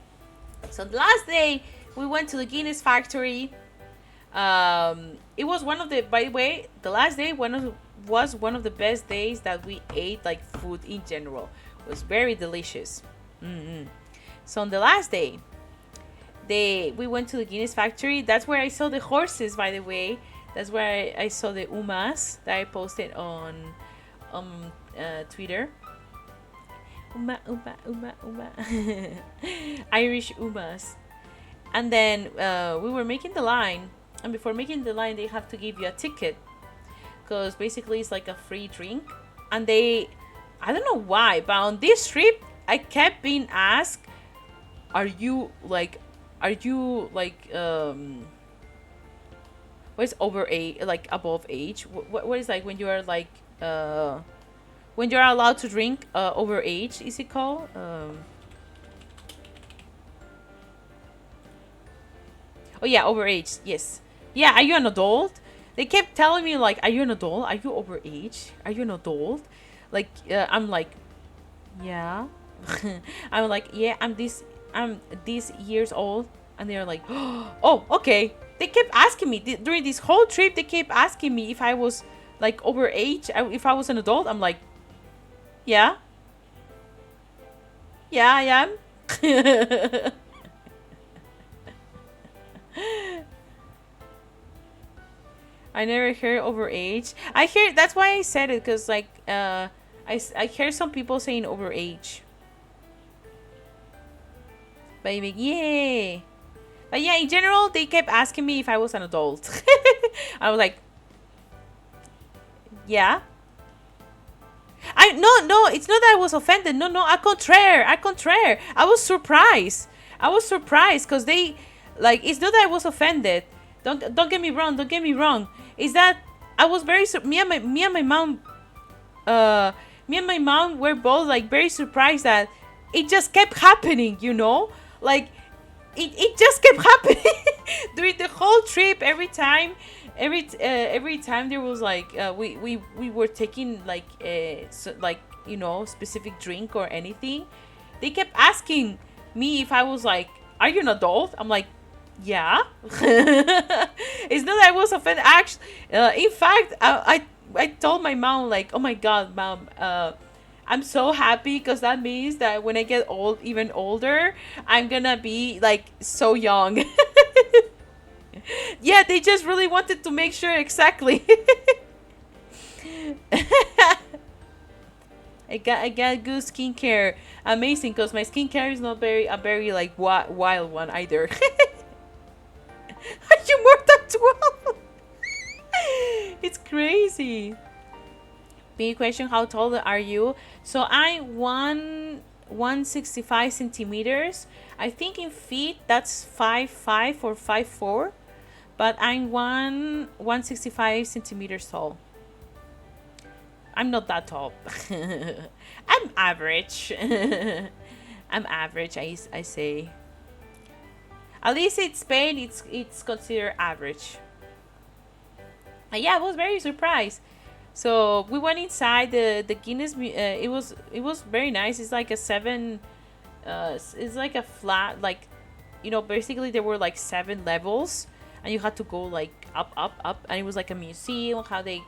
so the last day we went to the Guinness factory. It was one of the, by the way, the last day was one of the best days that we ate like food in general. It was very delicious. So on the last day, we went to the Guinness factory. That's where I saw the horses, by the way. That's where I saw the umas that I posted on Twitter. Uma. Irish umas. And then we were making the line. And before making the line, they have to give you a ticket. Because basically it's like a free drink. And I don't know why, but on this trip, I kept being asked, are you like what is over age, like above age? What is like when you are like when you're allowed to drink over age, is it called? Oh yeah, over age. Yes. Yeah, are you an adult? They kept telling me like, are you an adult? Are you over age? Are you an adult? I'm like, yeah. I'm like, yeah, I'm this years old. And they're like, oh, okay. They kept asking me during this whole trip. They kept asking me if I was like over age, if I was an adult. I'm like, yeah, yeah, I am. I never heard overage. I hear that's why I said it because like I hear some people saying overage. But like, yeah. But yeah, in general, they kept asking me if I was an adult. I was like, yeah. I no, it's not that I was offended. No, no, à contraire. I was surprised. I was surprised because they like it's not that I was offended. Don't get me wrong. Don't get me wrong. Is that I was very me and my mom uh me and my mom were both like very surprised that it just kept happening, you know? Like it just kept happening during the whole trip. Every time there was like we were taking like so, like you know specific drink or anything, they kept asking me if I was like, are you an adult? I'm like, yeah. It's not that I was offended. Actually, in fact, I told my mom like, oh my god, mom, I'm so happy because that means that when I get old, even older, I'm gonna be like so young. Yeah, they just really wanted to make sure exactly. I got good skincare, amazing because my skincare is not very like wild one either. Are you more than 12? It's crazy. Big question: how tall are you? So I'm 165 centimeters. I think in feet that's 5'5" or 5'4", but I'm 165 centimeters tall. I'm not that tall. I'm average. I'm average. I say. At least in Spain, it's considered average. Yeah, I was very surprised. So we went inside the Guinness. It was very nice. It's like a seven. It's like a flat like, basically there were like 7 levels, and you had to go like up, and it was like a museum how they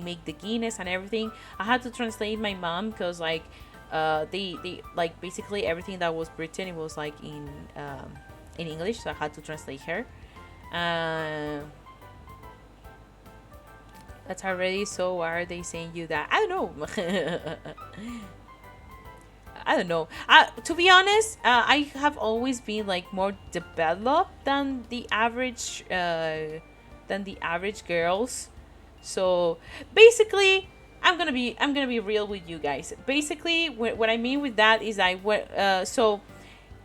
make the Guinness and everything. I had to translate my mom because like they like basically everything that was written, it was like in English, so I had to translate her. Uh, that's already so. Why are they saying you that? I don't know. I don't know. To be honest, I have always been like more developed than the average girls. So basically, I'm gonna be real with you guys. Basically, what I mean with that is so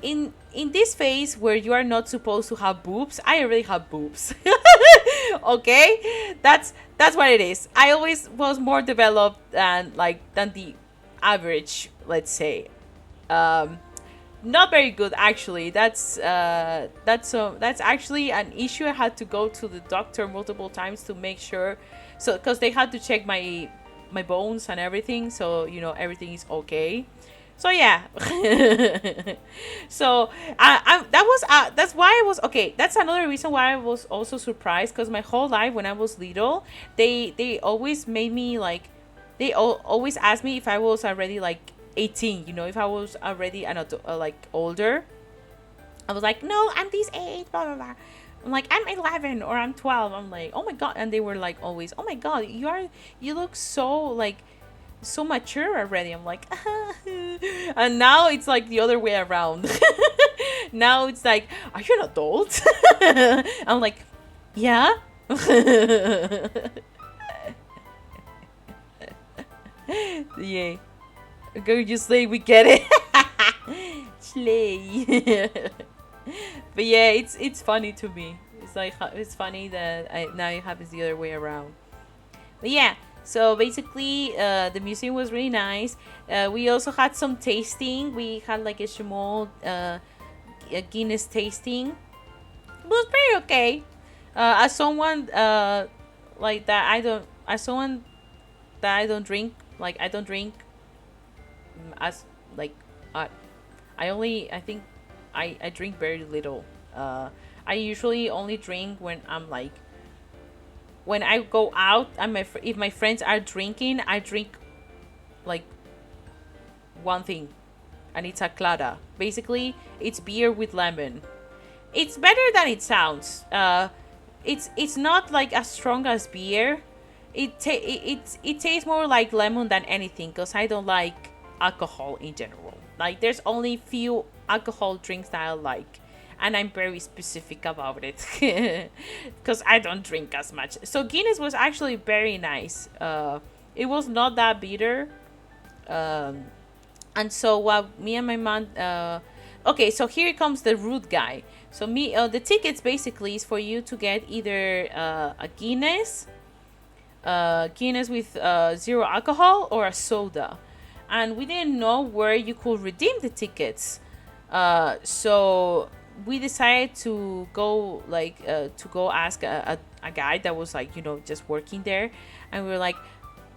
in this phase where you are not supposed to have boobs, I already have boobs. Okay, that's what it is. I always was more developed than the average, let's say. um Not very good actually. That's actually an issue. I had to go to the doctor multiple times to make sure, so because they had to check my bones and everything, so everything is okay. So yeah. So that's why I was okay. That's another reason why I was also surprised, because my whole life when I was little, they always made me like, always asked me if I was already like 18, if I was already like older. I was like, no, I'm this age, blah blah blah. I'm like, I'm 11 or I'm 12. I'm like, oh my god. And they were like always, oh my god, you look so like so mature already. I'm like, and now it's like the other way around. Now it's like, are you an adult? I'm like, yeah. Yeah. Go, you slay, we get it. Slay. But yeah, it's funny to me. It's like, it's funny that now it happens the other way around. But yeah, so basically, the museum was really nice. We also had some tasting. We had like a small a Guinness tasting. It was pretty okay. As someone like that, as someone that I don't drink Like I don't drink as like uh, I think I drink very little. I usually only drink when I'm like when I go out and if my friends are drinking, I drink like one thing, and it's a clara. Basically, it's beer with lemon. It's better than it sounds. It's not like as strong as beer. It tastes more like lemon than anything because I don't like alcohol in general. Like there's only few alcohol drinks that I like, and I'm very specific about it because I don't drink as much. So Guinness was actually very nice. It was not that bitter. Um, and so what me and my mom okay, so here comes the rude guy. So the tickets basically is for you to get either a Guinness with zero alcohol or a soda, and we didn't know where you could redeem the tickets. So we decided to go to go ask a guy that was like just working there, and we were like,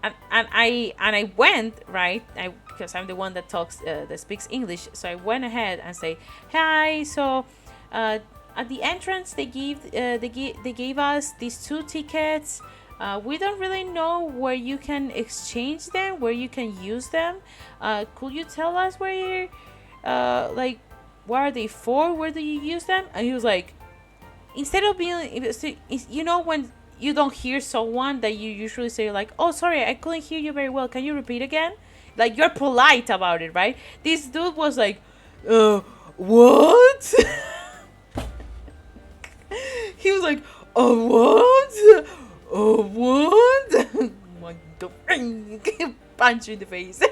and I went right. I Because I'm the one that speaks English, so I went ahead and say, "Hi, so at the entrance they gave us these two tickets. We don't really know where you can exchange them, where you can use them. Could you tell us where you're like what are they for? Where do you use them?" And he was like, instead of being, when you don't hear someone that you usually say like, "Oh, sorry, I couldn't hear you very well. Can you repeat again?" Like you're polite about it, right? This dude was like, what? He was like, what? What? My God. Punch you in the face.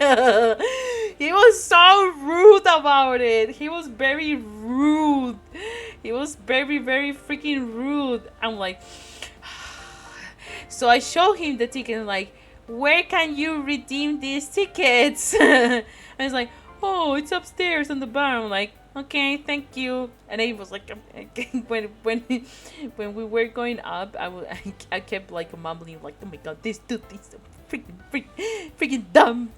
He was so rude about it. He was very rude. He was very, very freaking rude. I'm like, so I show him the ticket and like, where can you redeem these tickets? And he's like, oh, it's upstairs on the bar. I'm like, okay, thank you. And he was like, when we were going up, I kept like mumbling like, oh my god, this dude is so freaking dumb.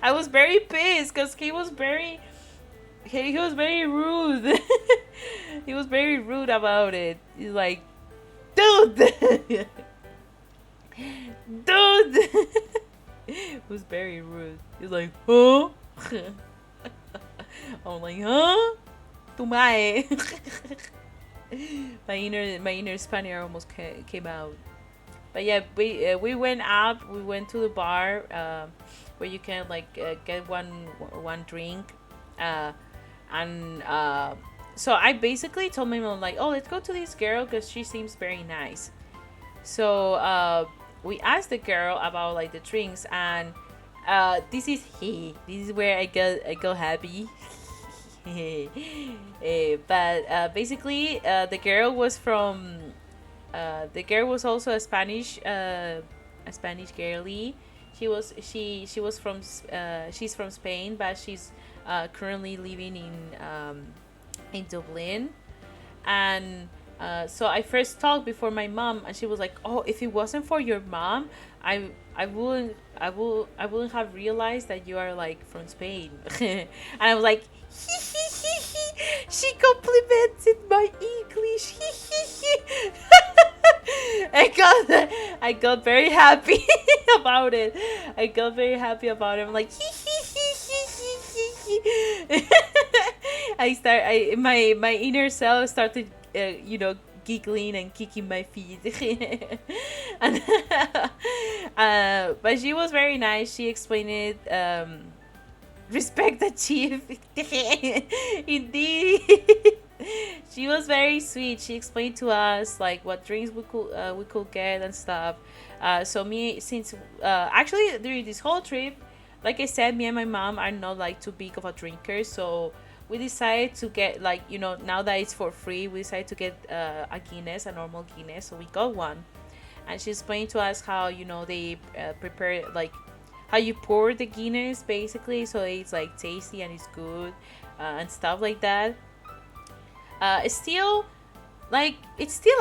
I was very pissed because he was very rude. He was very rude about it. He's like, dude. Dude. It was very rude. He's like, huh? I'm like, huh? Tu mae. My inner Spaniard almost came out. But yeah, we went up. We went to the bar where you can like get one drink, and so I basically told my mom like, oh, let's go to this girl because she seems very nice. So we asked the girl about like the drinks, and this is where I go happy. But basically the girl was also a Spanish girlie. She was from she's from Spain, but she's currently living in Dublin. And so I first talked before my mom, and she was like, "Oh, if it wasn't for your mom, I wouldn't have realized that you are like from Spain." And I was like, she complimented my English. I got very happy about it. I got very happy about it. I'm like, my inner self started, giggling and kicking my feet. And but she was very nice. She explained it. Respect the chief. Indeed. She was very sweet. She explained to us like what drinks we could get and stuff. So me since actually during this whole trip, like I said, me and my mom are not like too big of a drinker, so we decided to get like now that it's for free, we decided to get a Guinness, a normal Guinness. So we got one, and she explained to us how they prepare like how you pour the Guinness basically, so it's like tasty and it's good and stuff like that. It's still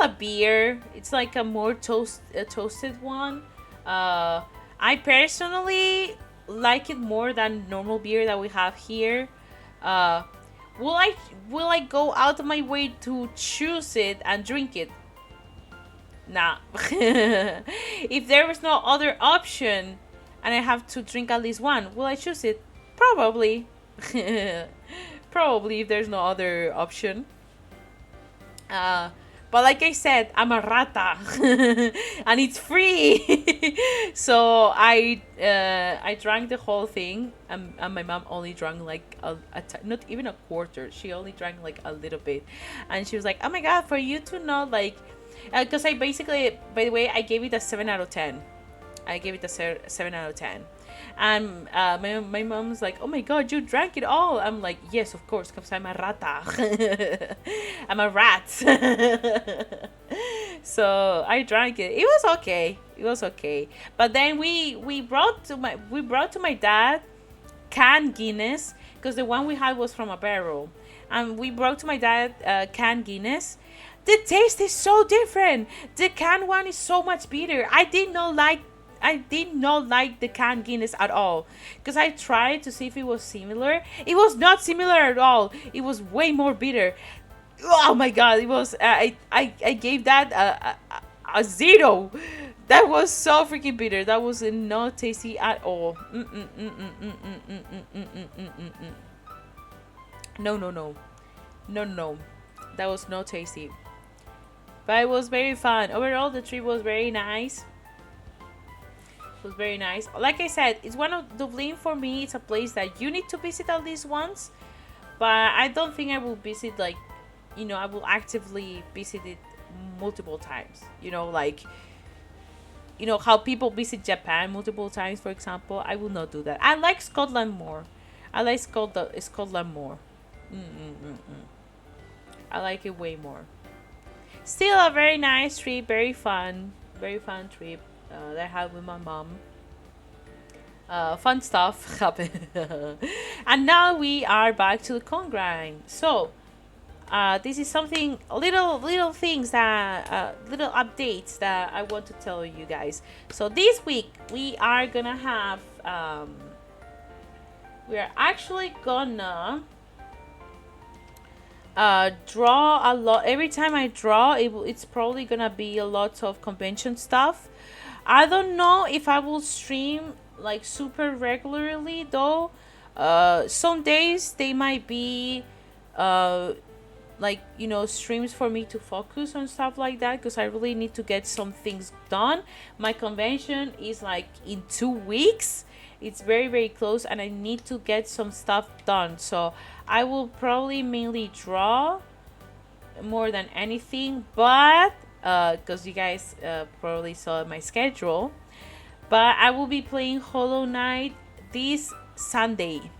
a beer. It's like a more toasted one. I personally like it more than normal beer that we have here. Uh, will I will I go out of my way to choose it and drink it? Nah. If there was no other option and I have to drink at least one, will I choose it? Probably. Probably if there's no other option. Uh, but like I said, I'm a rata, and it's free. So I drank the whole thing, and my mom only drank like not even a quarter. She only drank like a little bit, and she was like, "Oh my god, for you to know, like, because I basically, by the way, I gave it a 7 out of 10. I gave it a 7 out of 10." And my mom's like, "Oh my god, you drank it all." I'm like, "Yes, of course, because I'm a rata." I'm a rat. So I drank it. It was okay. It was okay. But then we brought to my dad canned Guinness, because the one we had was from a barrel, and we brought to my dad canned Guinness. The taste is so different. The canned one is so much bitter. I did not like the canned Guinness at all, because I tried to see if it was similar. It was not similar at all. It was way more bitter. Oh my god! It was. I gave that a 0. That was so freaking bitter. That was not tasty at all. No, no, no, no, no. That was not tasty. But it was very fun. Overall, the trip was very nice. Was very nice. Like I said, it's one of Dublin for me. It's a place that you need to visit at least once, but I don't think I will visit like, I will actively visit it multiple times. Like, how people visit Japan multiple times, for example. I will not do that. I like Scotland more. I like Scotland more. Mm-mm-mm-mm. I like it way more. Still a very nice trip, very fun trip that I had with my mom. Fun stuff happened. And now we are back to the con grind. So, this is something, little things that, little updates that I want to tell you guys. So this week we are gonna have, we are actually gonna draw a lot. Every time I draw, it's probably gonna be a lot of convention stuff. I don't know if I will stream like super regularly though. Some days they might be like, streams for me to focus on stuff like that, because I really need to get some things done. My convention is like in 2 weeks. It's very, very close, and I need to get some stuff done. So I will probably mainly draw more than anything, but because you guys probably saw my schedule, but I will be playing Hollow Knight this Sunday.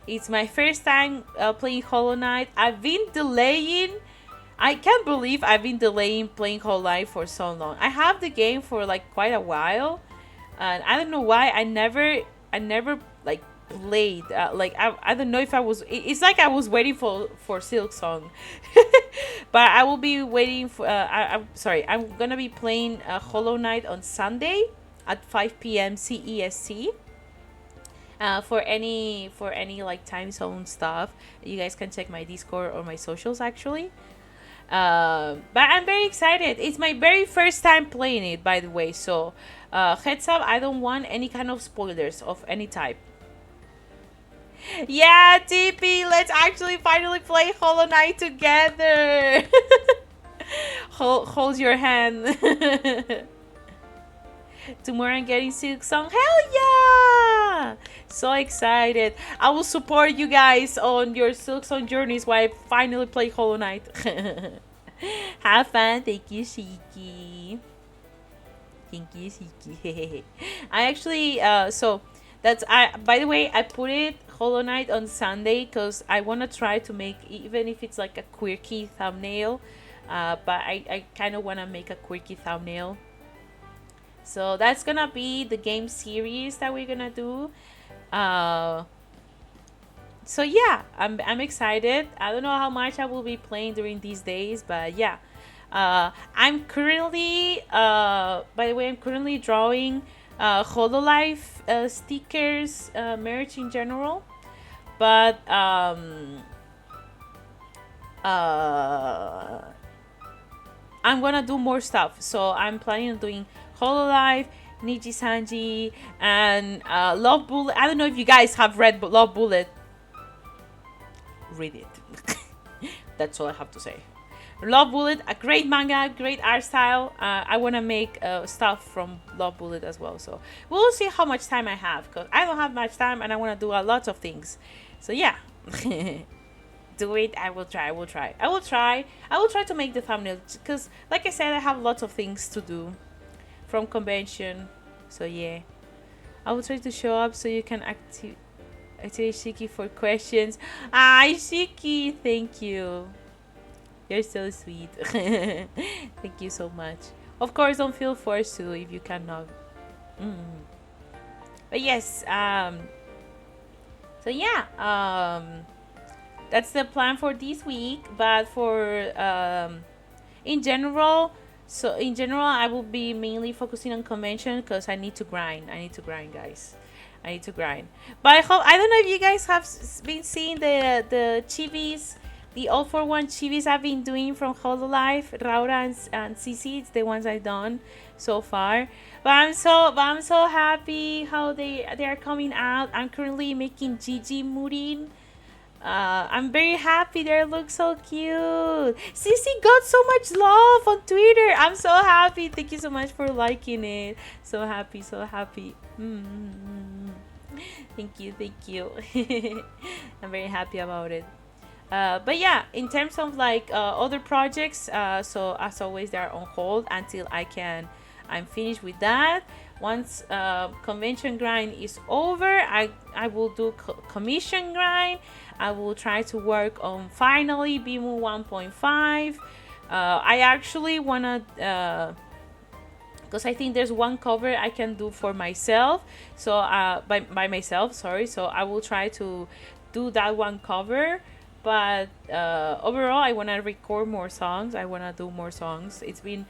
It's my first time playing Hollow Knight. I've been delaying. I can't believe I've been delaying playing Hollow Knight for so long. I have the game for like quite a while, and I don't know why I never like played. Like I don't know if I was. It's like I was waiting for Silk Song, but I will be waiting for. I'm sorry. I'm gonna be playing Hollow Knight on Sunday at 5 p.m. CEST. For any like time zone stuff, you guys can check my Discord or my socials actually. But I'm very excited. It's my very first time playing it, by the way. So heads up, I don't want any kind of spoilers of any type. Yeah, TP, let's actually finally play Hollow Knight together. Hold your hand. Tomorrow I'm getting Silk Song. Hell yeah! So excited. I will support you guys on your Silk Song journeys while I finally play Hollow Knight. Have fun. Thank you, Shiki. Thank you, Shiki. I actually, so that's, by the way, I put it Hollow Knight on Sunday because I want to try to make, even if it's like a quirky thumbnail, but I kind of want to make a quirky thumbnail. So that's gonna be the game series that we're gonna do. So yeah, I'm excited. I don't know how much I will be playing during these days, but yeah. I'm currently by the way, I'm currently drawing Hololive stickers, merch in general. But uh, I'm gonna do more stuff. So I'm planning on doing Hololive, Niji Sanji, and Love Bullet. I don't know if you guys have read Love Bullet. Read it. That's all I have to say. Love Bullet, a great manga, great art style. I want to make stuff from Love Bullet as well. So we'll see how much time I have, because I don't have much time and I want to do a lot of things. So yeah. Do it. I will try. I will try to make the thumbnail, because like I said, I have lots of things to do from convention. So yeah, I will try to show up so you can activate Shiki for questions. Hi Shiki, thank you. You're so sweet. Thank you so much. Of course, don't feel forced to if you cannot. Mm. But yes, so yeah, that's the plan for this week. But for in general, I will be mainly focusing on convention, because I need to grind. Guys. I need to grind. But I don't know if you guys have been seeing the chivis, the all for one chivis I've been doing from Hololive, Raura and Cici. It's the ones I've done so far. But I'm so happy how they are coming out. I'm currently making Gigi Murin. I'm very happy. They look so cute. Cici got so much love on Twitter. I'm so happy. Thank you so much for liking it. So happy, so happy. Thank you. I'm very happy about it. But yeah, in terms of like other projects, so as always, they are on hold until I'm finished with that. Once convention grind is over, I will do commission grind. I will try to work on finally Bimu 1.5. I actually wanna, because I think there's one cover I can do for myself. So by myself, sorry. So I will try to do that one cover. But overall, I want to record more songs. I want to do more songs. It's been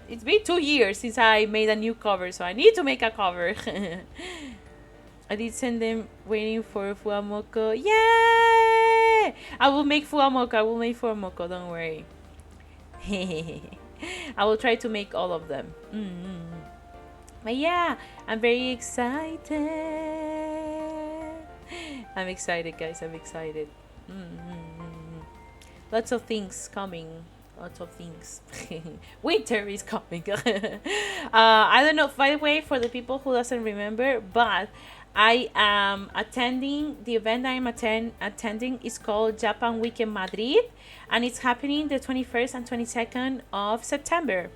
2 years since I made a new cover, so I need to make a cover. I did send them waiting for Fuamoko. Yay! I will make Fuamoko. Don't worry. I will try to make all of them. But yeah, I'm very excited. I'm excited, guys. I'm excited. Lots of things coming. Lots of things. Winter is coming. I don't know. By the way, for the people who doesn't remember, but I am attending the event. I'm attending is called Japan Week in Madrid, and it's happening the 21st and 22nd of September.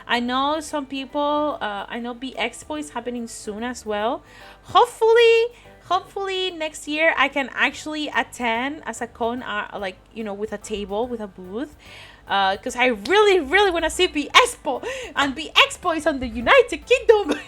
I know some people. I know B Expo is happening soon as well. Hopefully next year I can actually attend as a con, like, with a table, with a booth, because I really want to see B Expo, and B Expo is on the United Kingdom.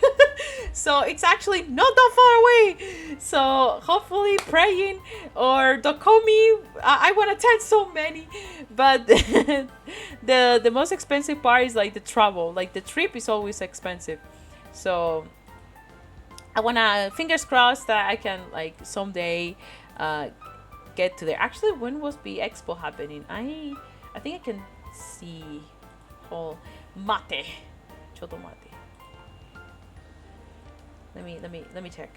So it's actually not that far away. So hopefully praying, or Dokomi, I want to attend so many, but the most expensive part is like the travel. Like the trip is always expensive. So I wanna, fingers crossed, that I can like someday get to there. Actually, when was B Expo happening? I think I can see. Oh, mate, choto mate. Let me check.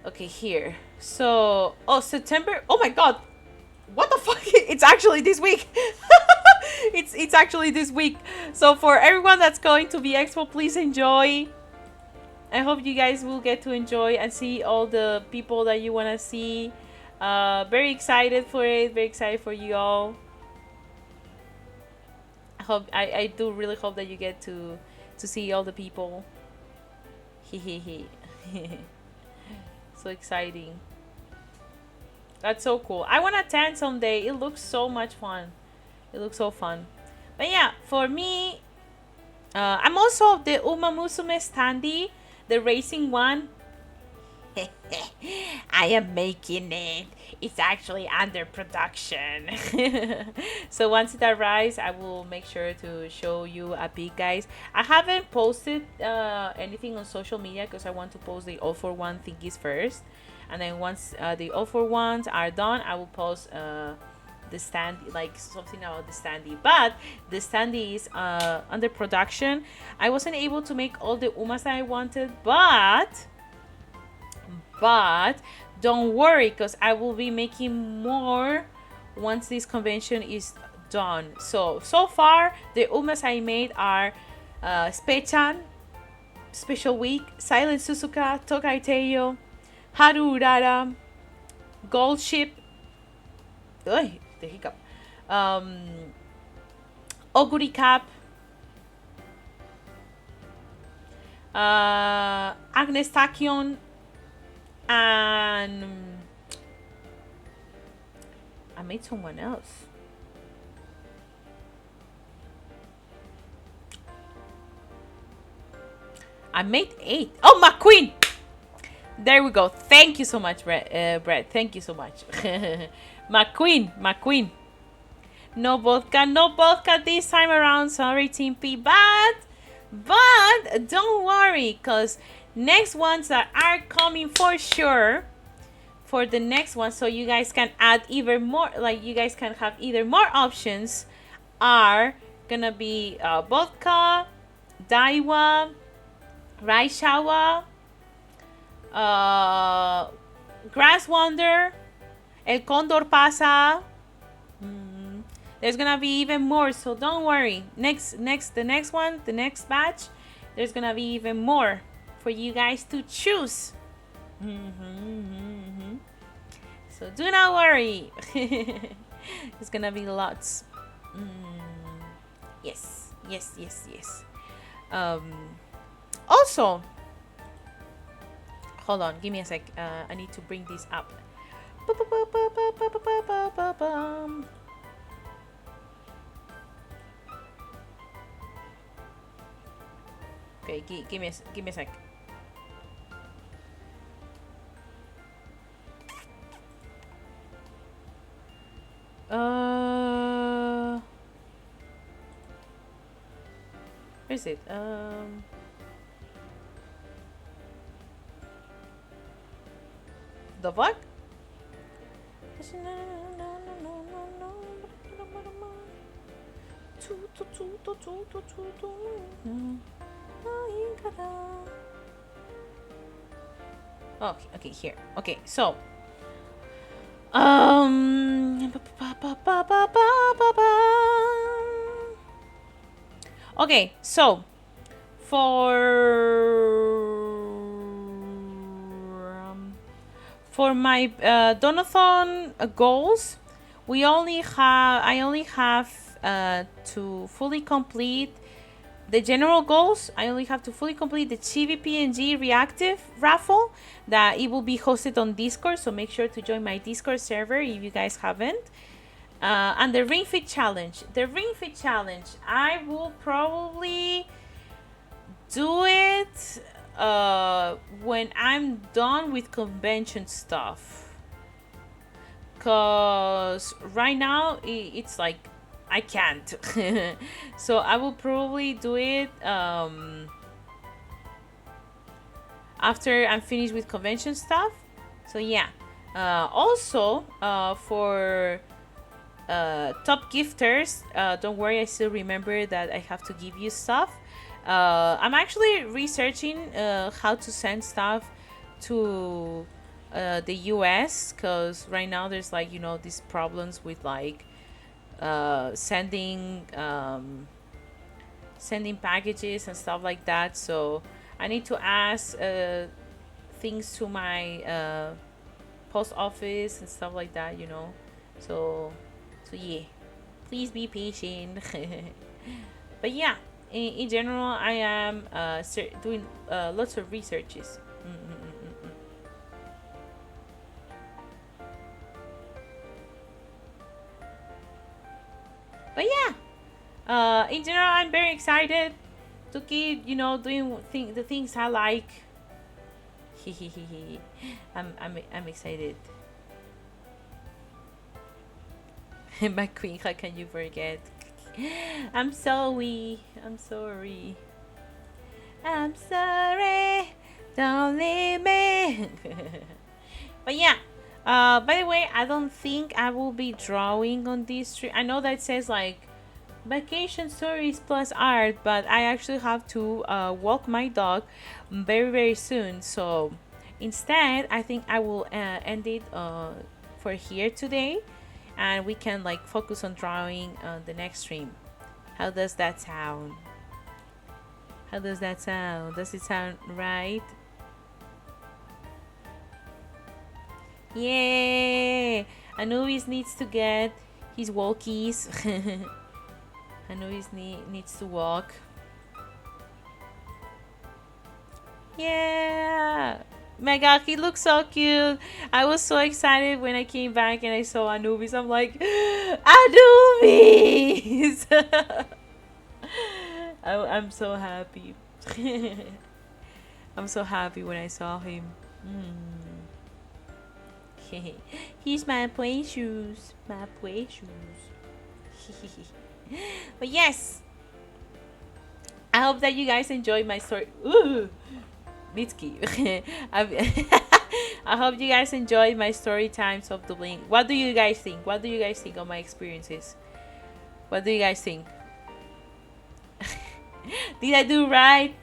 Okay, here. So, September. Oh my god. What the fuck? It's actually this week. It's actually this week. So for everyone that's going to the expo, please enjoy. I hope you guys will get to enjoy and see all the people that you want to see. Very excited for it. Very excited for you all. I do really hope that you get to see all the people. Hehehe. So exciting. That's so cool. I want to attend someday. It looks so much fun. It looks so fun. But yeah, for me, I'm also the Uma Musume standee, the racing one. I am making it. It's actually under production. So once it arrives, I will make sure to show you a pic, guys. I haven't posted anything on social media because I want to post the all for one thingies first, and then once the all for ones are done, I will post the stand, like something about the standee. But the standee is under production. I wasn't able to make all the umas that I wanted, but don't worry, because I will be making more once this convention is done. So far the umas I made are Spechan, Special Week, Silent Suzuka, Tokai Teiyo, Haru Urara, Gold Ship, the hiccup, Oguri Cap, Agnes Tachyon, and I made someone else. I made 8. Oh, McQueen! There we go. Thank you so much, Brett. Thank you so much. McQueen. No vodka this time around. Sorry, Team P. But don't worry, because next ones that are coming for sure for the next one, so you guys can add even more, like you guys can have either more options, are gonna be vodka, Daiwa, Raishawa, Grass Wonder, El Condor Pasa. There's gonna be even more, so don't worry. The next batch, there's gonna be even more for you guys to choose. So do not worry. It's gonna be lots. Yes. Also, hold on, give me a sec. I need to bring this up. Okay, give me a sec. Where is it? The fuck? Okay, here. Okay, so okay, so for my donathon goals, I only have to fully complete the general goals. I only have to fully complete the Chibi PNG reactive raffle that it will be hosted on Discord, so make sure to join my Discord server if you guys haven't. And the Ring Fit Challenge. I will probably do it when I'm done with convention stuff. Because right now, it's like I can't. So I will probably do it after I'm finished with convention stuff. So yeah. Also, for top gifters, don't worry, I still remember that I have to give you stuff. I'm actually researching how to send stuff to the US, because right now there's like, you know, these problems with like sending packages and stuff like that. So I need to ask things to my post office and stuff like that, you know. So yeah, please be patient. But yeah, in general, I am doing lots of researches. But yeah, in general, I'm very excited. to keep, doing the things I like. I'm excited. My queen, how can you forget? I'm sorry. I'm sorry. I'm sorry. Don't leave me. But yeah. By the way, I don't think I will be drawing on this tree. I know that says like vacation stories plus art, but I actually have to walk my dog very very soon. So instead, I think I will end it for here today, and we can like focus on drawing the next stream. How does that sound? How does that sound? Does it sound right? Yay! Anubis needs to get his walkies. Anubis needs to walk. Yeah! My god, he looks so cute. I was so excited when I came back and I saw Anubis. I'm like, Anubis! I'm so happy. I'm so happy when I saw him. Mm. He's my precious. My precious. But yes, I hope that you guys enjoyed my story. Ooh, Mitski. I hope you guys enjoyed my story times of the Blink. What do you guys think? What do you guys think of my experiences? What do you guys think? Did I do right?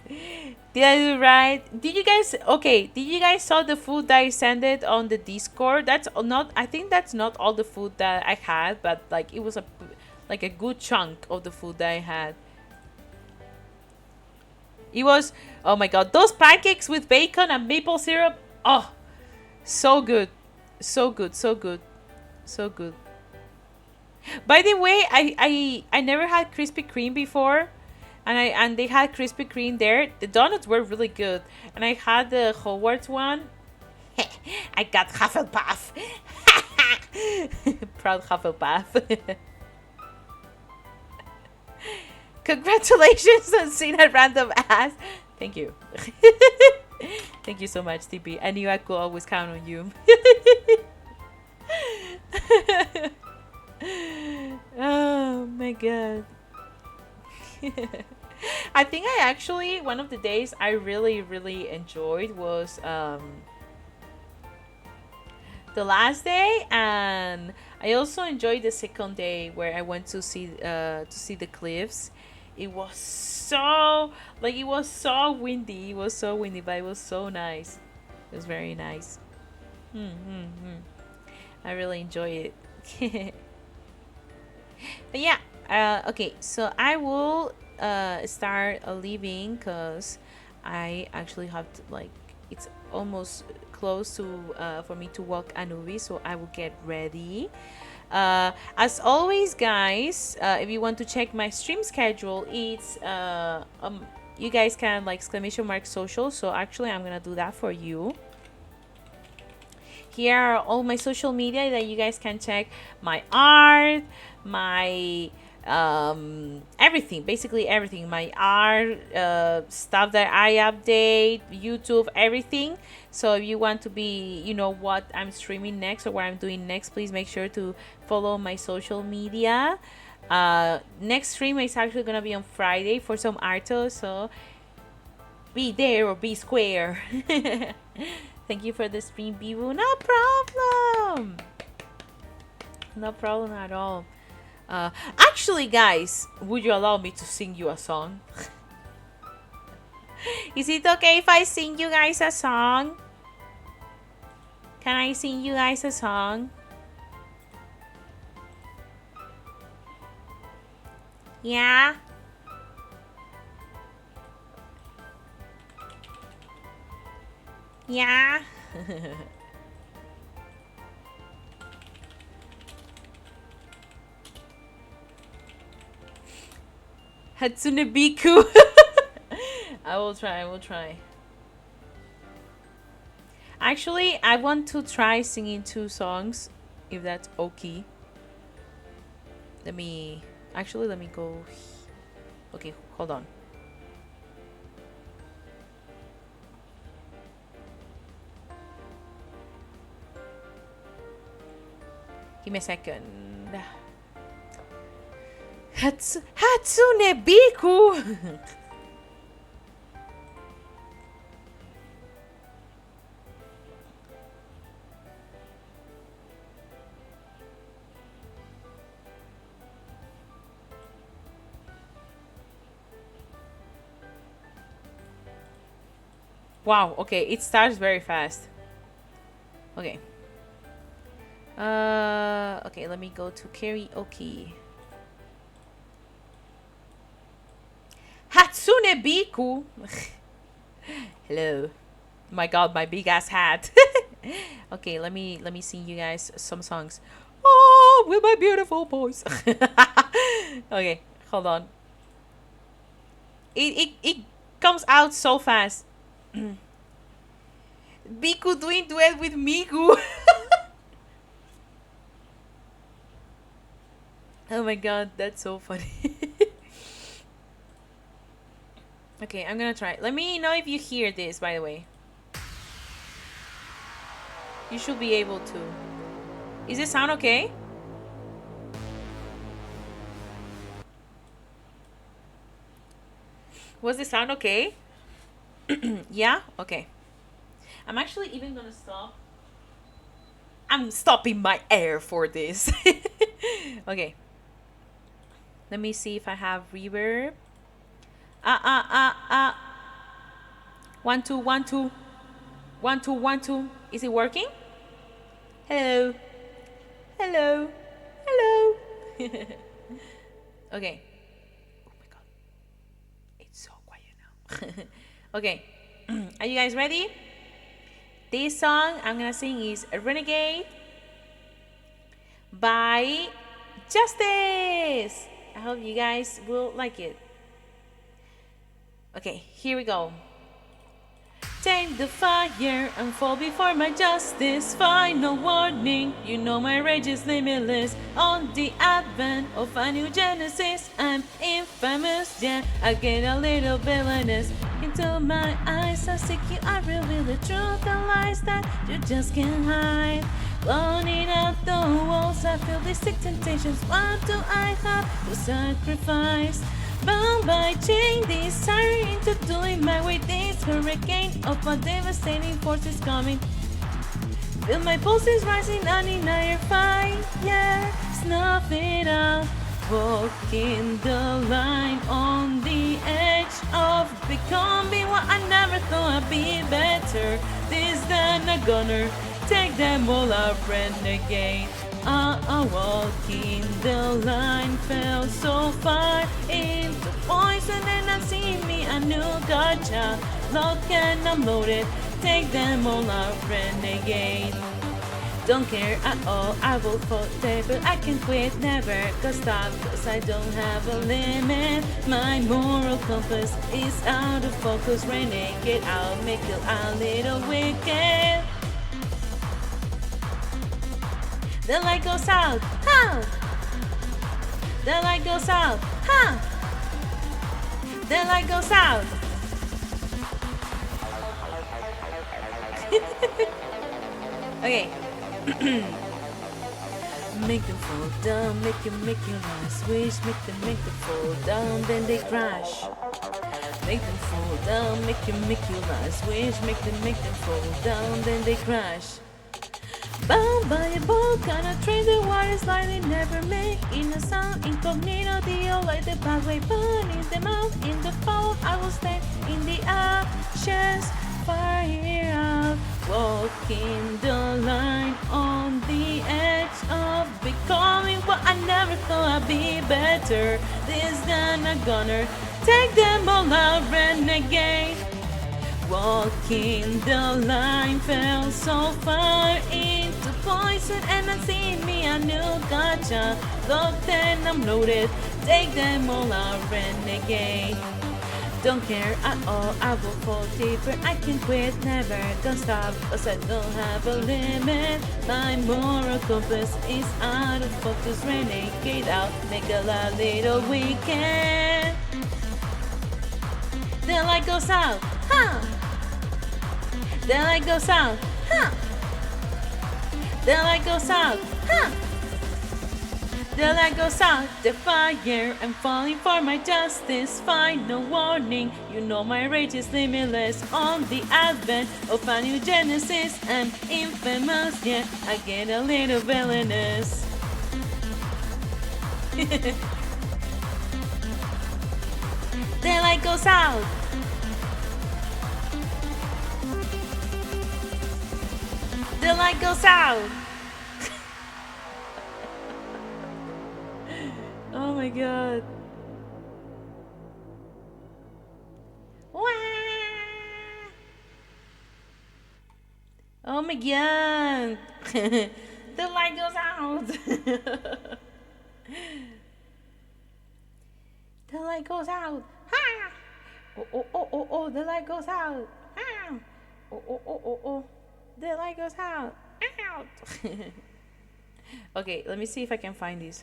Did I do right? Did you guys Did you guys saw the food that I sent it on the Discord? That's not. I think that's not all the food that I had, but like it was a good chunk of the food that I had. It was, oh my god, those pancakes with bacon and maple syrup. Oh, so good, so good, so good, so good. By the way, I never had Krispy Kreme before, and they had Krispy Kreme there. The donuts were really good, and I had the Hogwarts one. I got Hufflepuff. Proud Hufflepuff. Congratulations on seeing a random ass. Thank you. Thank you so much, TP. I knew I could always count on you. Oh my god. I think I actually, one of the days I really really enjoyed was the last day, and I also enjoyed the second day where I went to see the cliffs. It was so windy. It was so windy, but it was so nice. It was very nice. I really enjoy it. But yeah, okay. So I will start leaving because I actually have to, like, it's almost close to for me to walk Anubis, so I will get ready. As always, guys, if you want to check my stream schedule, it's you guys can like !social. So actually, I'm gonna do that for you. Here are all my social media that you guys can check my art, my everything, basically everything, my art, stuff that I update, YouTube, everything. So if you want to be, what I'm streaming next or what I'm doing next, please make sure to follow my social media. Next stream is actually gonna be on Friday for some artos, so be there or be square. Thank you for the stream, Bimu. No problem. No problem at all. Actually, guys, would you allow me to sing you a song? Is it okay if I sing you guys a song? Can I sing you guys a song? Yeah? Yeah? Hatsune Biku. I will try. Actually, I want to try singing 2 songs, if that's okay. Let me go. Okay, hold on. Give me a second. Hatsune Biku! Wow, okay, it starts very fast. Okay. Okay, let me go to karaoke. Hatsune Biku! Hello. My god, my big ass hat. Okay, let me sing you guys some songs. Oh, with my beautiful voice. Okay, hold on. It comes out so fast. Biku doing duet with Miku. Oh my god, that's so funny. Okay, I'm gonna try. Let me know if you hear this, by the way. You should be able to. Is this sound okay? Was the sound okay? Yeah? Okay. I'm actually even gonna stop. I'm stopping my air for this. Okay. Let me see if I have reverb. 1 2 1 2 1 2 1 2. Is it working? Hello. Hello. Hello. Okay. Oh my god. It's so quiet now. Okay. Are you guys ready? This song I'm gonna sing is Renegade by Justice. I hope you guys will like it. Okay, here we go. Take the fire and fall before my justice. Final warning, you know my rage is limitless. On the advent of a new genesis, I'm infamous, yeah, I get a little villainous. Into my eyes, I seek you, I reveal the truth and lies that you just can't hide. Blowing out the walls, I feel these sick temptations. What do I have to sacrifice? Bound by chain desire into doing my way. This hurricane of a devastating force is coming. Feel my pulses rising on in higher fire. Snuff it out. Walking the line on the edge of becoming what I never thought I'd be better. This than a gunner. Take them all out, renegade. Walking the line fell so far into poison and I see me a new gotcha. Lock and I'm loaded. Take them all out, renegade. Don't care at all, I will fight there, but I can quit, never gonna stop, cause I don't have a limit. My moral compass is out of focus, renegade, I'll make you a little wicked. The light goes out, ha! The light goes out, ha! The light goes out. Okay. Make them fall down, make your last wish, make them fall down, then they crash. Make them fall down, make your last wish, make them fall down, then they crash. Bound by a ball, kinda train the water slightly, never making a sound. Incognito, deal like the pathway, burning them out in the fall. I will stand in the ashes, fire out. Walking the line on the edge of becoming what I never thought I'd be better. This gonna take them all out, renegade. Walking the line fell so far into poison and I see me a new gotcha. Locked and I'm loaded, take them all out, renegade. Don't care at all, I will fall deeper, I can quit, never gonna stop, cause I don't have a limit. My moral compass is out of focus, renegade out, make a little weekend. The light goes out, huh? The light goes out, huh? The light goes out, huh? The light goes out, the fire, I'm falling for my justice. Final warning, you know my rage is limitless. On the advent of a new genesis, I'm infamous, yeah, I get a little villainous. The light goes out. The light goes out. Oh my god. Wah! Oh my god. The light goes out. The light goes out. Ha! Oh, oh, oh, oh, oh, the light goes out. Ha! Oh, oh, oh, oh, oh. The light goes out. Out. Okay, let me see if I can find these.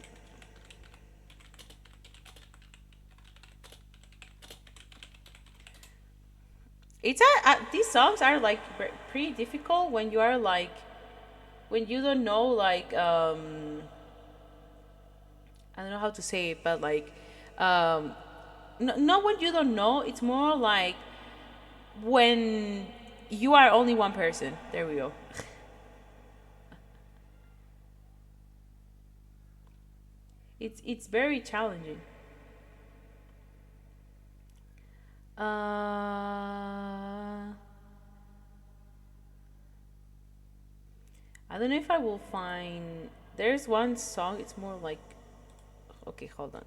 It's these songs are like pretty difficult when you are like when you don't know like I don't know how to say it, but like not when you don't know. It's more like when you are only one person. There we go. It's very challenging. I don't know if I will find. There's one song. It's more like. Okay, hold on.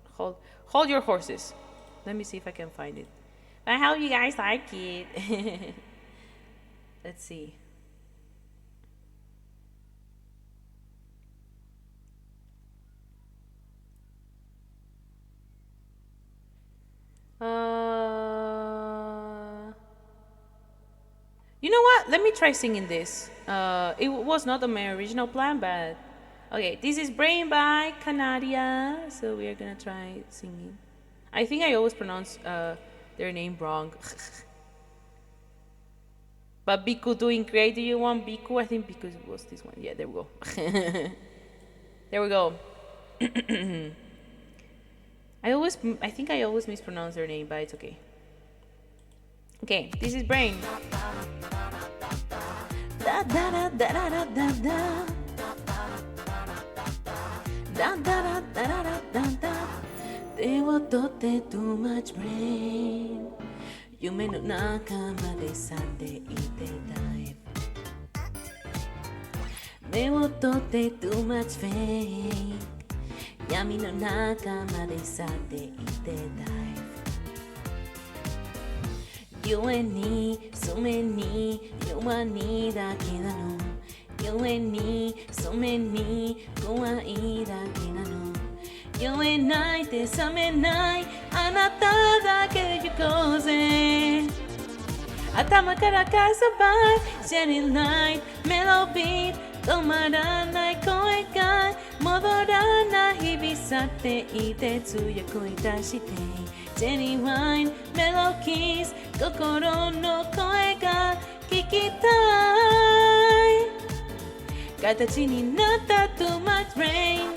Hold your horses. Let me see if I can find it. I hope you guys like it. Let's see. You know what? Let me try singing this. It was not on my original plan, but okay. This is Brain by Canadia, so we are gonna try singing. I think I always pronounce their name wrong. But Biku doing great. Do you want Biku? I think Biku was this one. Yeah, there we go. There we go. I think I always mispronounce their name, but it's okay. Okay, this is Brain. Da da da da da da da. Da da da da da da da. Debo tote too much brain. 夢の中まで去っていってdive。目を取って too much fake。闇の中まで去っていって dive。故に染めに弱にだけなの。故に染めに怖いだけなの。酔えないって覚めないあなただけで行こうぜ。頭からかさばいシェリーライトメロビート止まらない声が戻らない日々去っていて強くいたしてジェニーワインメロキス心の声が聞きたい形になった too much rain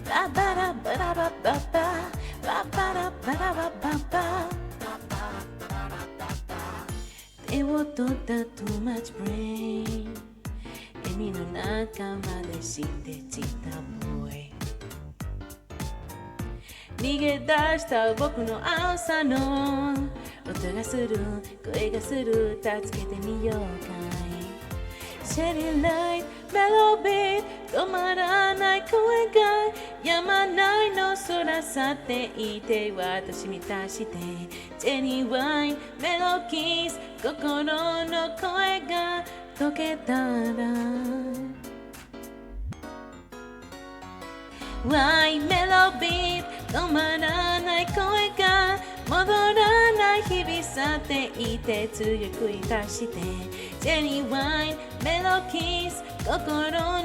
ba ba da ba da ba ba ba ba ba da ba da ba ba ba 手を取った too much brain 笑みの中までして散った boy 逃げ出した僕の朝の音がする声がする助けてみようかいシェリーライトメロビー止まらない声が止まないの空去っていて私満たしてジェニーワインメロキス心の声が溶けたらワインメロビー止まらない声が戻らない日々去っていて強くいたしてジェニーワインメロキス心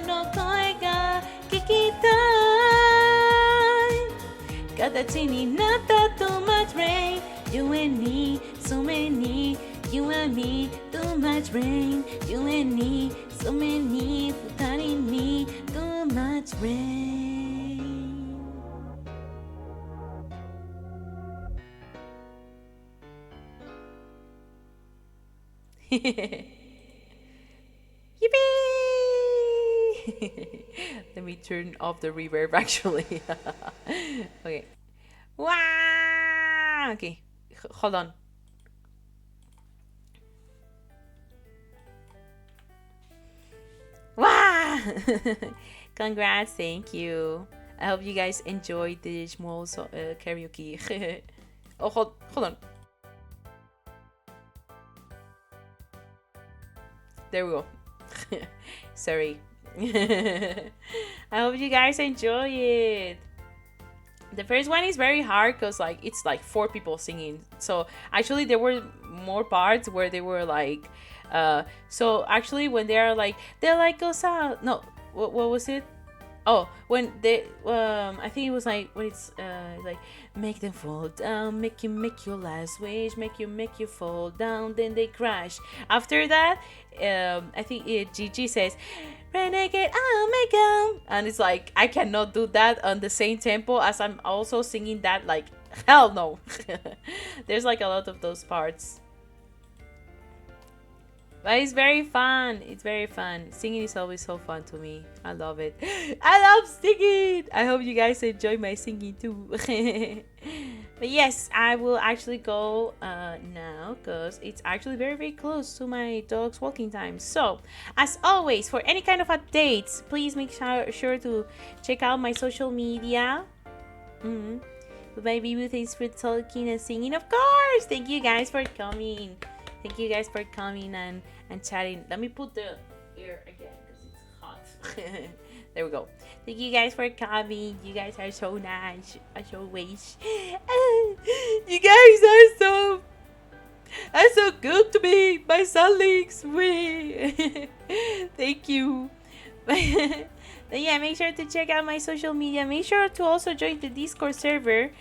の声が聞きたい形になった too much rain 故に染めに You and me too much rain 故に染めに二人に too much rain. Yippee! Let me turn off the reverb actually. Okay. Wow! Okay. Hold on. Wow! Congrats, thank you. I hope you guys enjoyed the small karaoke. Oh, hold on. There we go. Sorry. I hope you guys enjoy it. The first one is very hard because like it's like four people singing. So actually there were more parts where they were like so actually when they're like goes out. No, what was it? Oh, when they I think it was like when it's like make them fall down, make your last wish, make you fall down, then they crash. After that, I think Gigi says, "Renegade, I'll make 'em," and it's like I cannot do that on the same tempo as I'm also singing that. Like hell no. There's like a lot of those parts. But it's very fun. It's very fun. Singing is always so fun to me. I love it. I love singing. I hope you guys enjoy my singing too. But yes, I will actually go now because it's actually very, very close to my dog's walking time. So, as always, for any kind of updates, please make sure to check out my social media. My Bimu, thanks for talking and singing. Of course. Thank you guys for coming. Thank you guys for coming and chatting. Let me put the air again because it's hot. There we go. Thank you guys for coming. You guys are so nice as always. You guys are so good to me. My sunlinks. Thank you. But yeah, make sure to check out my social media. Make sure to also join the Discord server.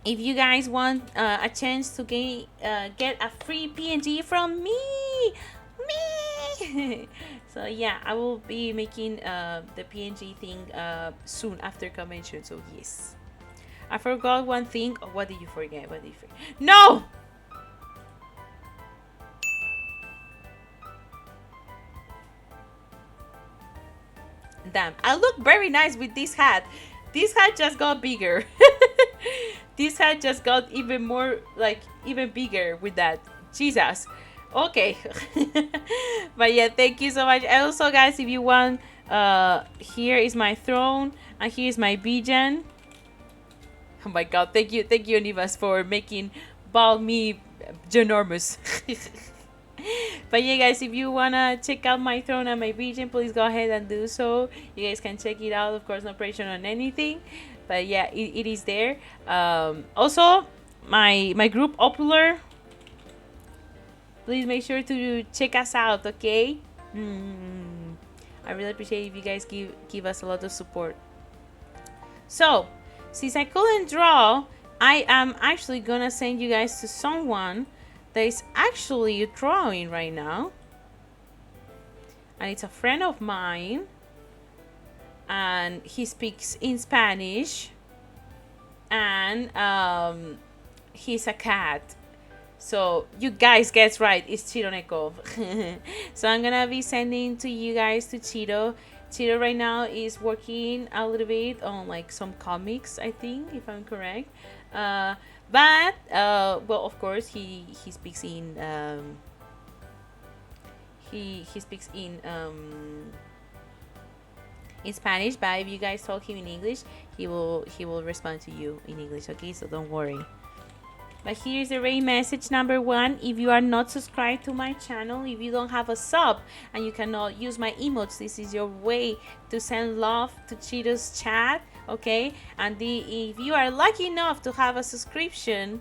If you guys want a chance to get a free PNG from me. So yeah, I will be making the PNG thing soon after convention. So yes, I forgot one thing. Oh, what did you forget? No! Damn, I look very nice with this hat. This hat just got bigger. This hat just got even more, like, even bigger with that. Jesus. Okay. But yeah, thank you so much. And also, guys, if you want, here is my throne. And here is my Bijan. Oh my god, thank you, Nivas, for making me ginormous. But yeah, guys, if you wanna check out my throne and my Bijan, please go ahead and do so. You guys can check it out. Of course, no pressure on anything. But yeah, it is there. Also, my group Popular. Please make sure to check us out, okay? I really appreciate if you guys give us a lot of support. So, since I couldn't draw, I am actually gonna send you guys to someone that is actually drawing right now. And it's a friend of mine. And he speaks in Spanish. And he's a cat. So you guys guess right, it's Chironeko. So I'm gonna be sending to you guys to Chiro. Chiro right now is working a little bit on like some comics, I think, if I'm correct. But well, of course, he speaks in he speaks in Spanish. But if you guys talk him in English, he will respond to you in English. Okay, so don't worry. But here's the raid message number 1. If you are not subscribed to my channel, if you don't have a sub and you cannot use my emotes, this is your way to send love to Cheeto's chat, okay? And if you are lucky enough to have a subscription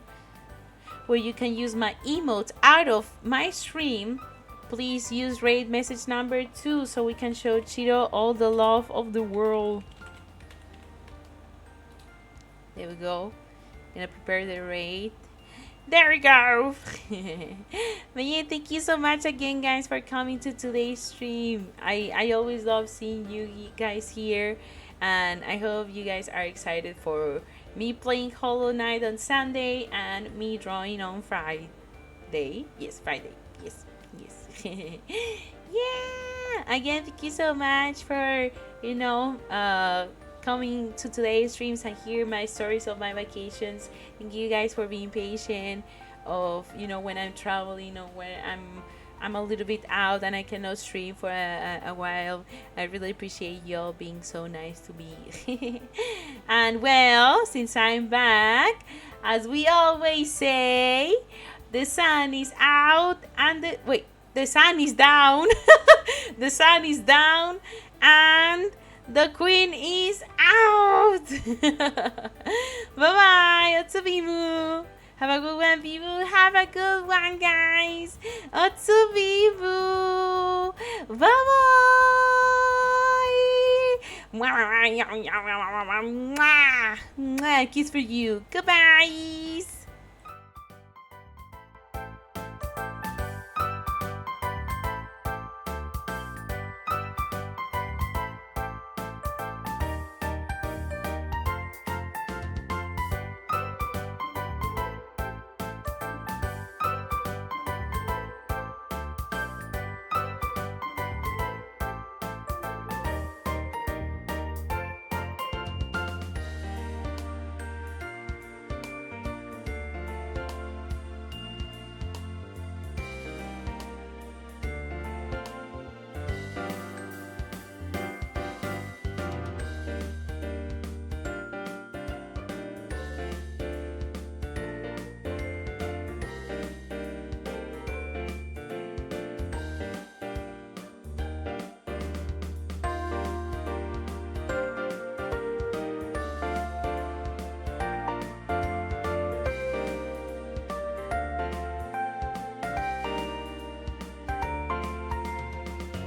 where you can use my emotes out of my stream, please use raid message number 2 so we can show Cheeto all the love of the world. There we go. Gonna prepare the raid. There we go. But yeah, thank you so much again, guys, for coming to today's stream. I always love seeing you guys here, and I hope you guys are excited for me playing Hollow Knight on Sunday and me drawing on Friday. Yes, Friday. Yes, yes. Yeah. Again, thank you so much for you know coming to today's streams and hear my stories of my vacations. Thank you guys for being patient of when I'm traveling or when I'm a little bit out and I cannot stream for a while. I really appreciate y'all being so nice to me. And well, since I'm back, as we always say, the sun is out and the sun is down. The sun is down and the queen is out. Bye bye. Otsu Bimu. Have a good one, Bimu. Have a good one, guys. Otsu Bimu. Bye bye. Kiss for you. Goodbye.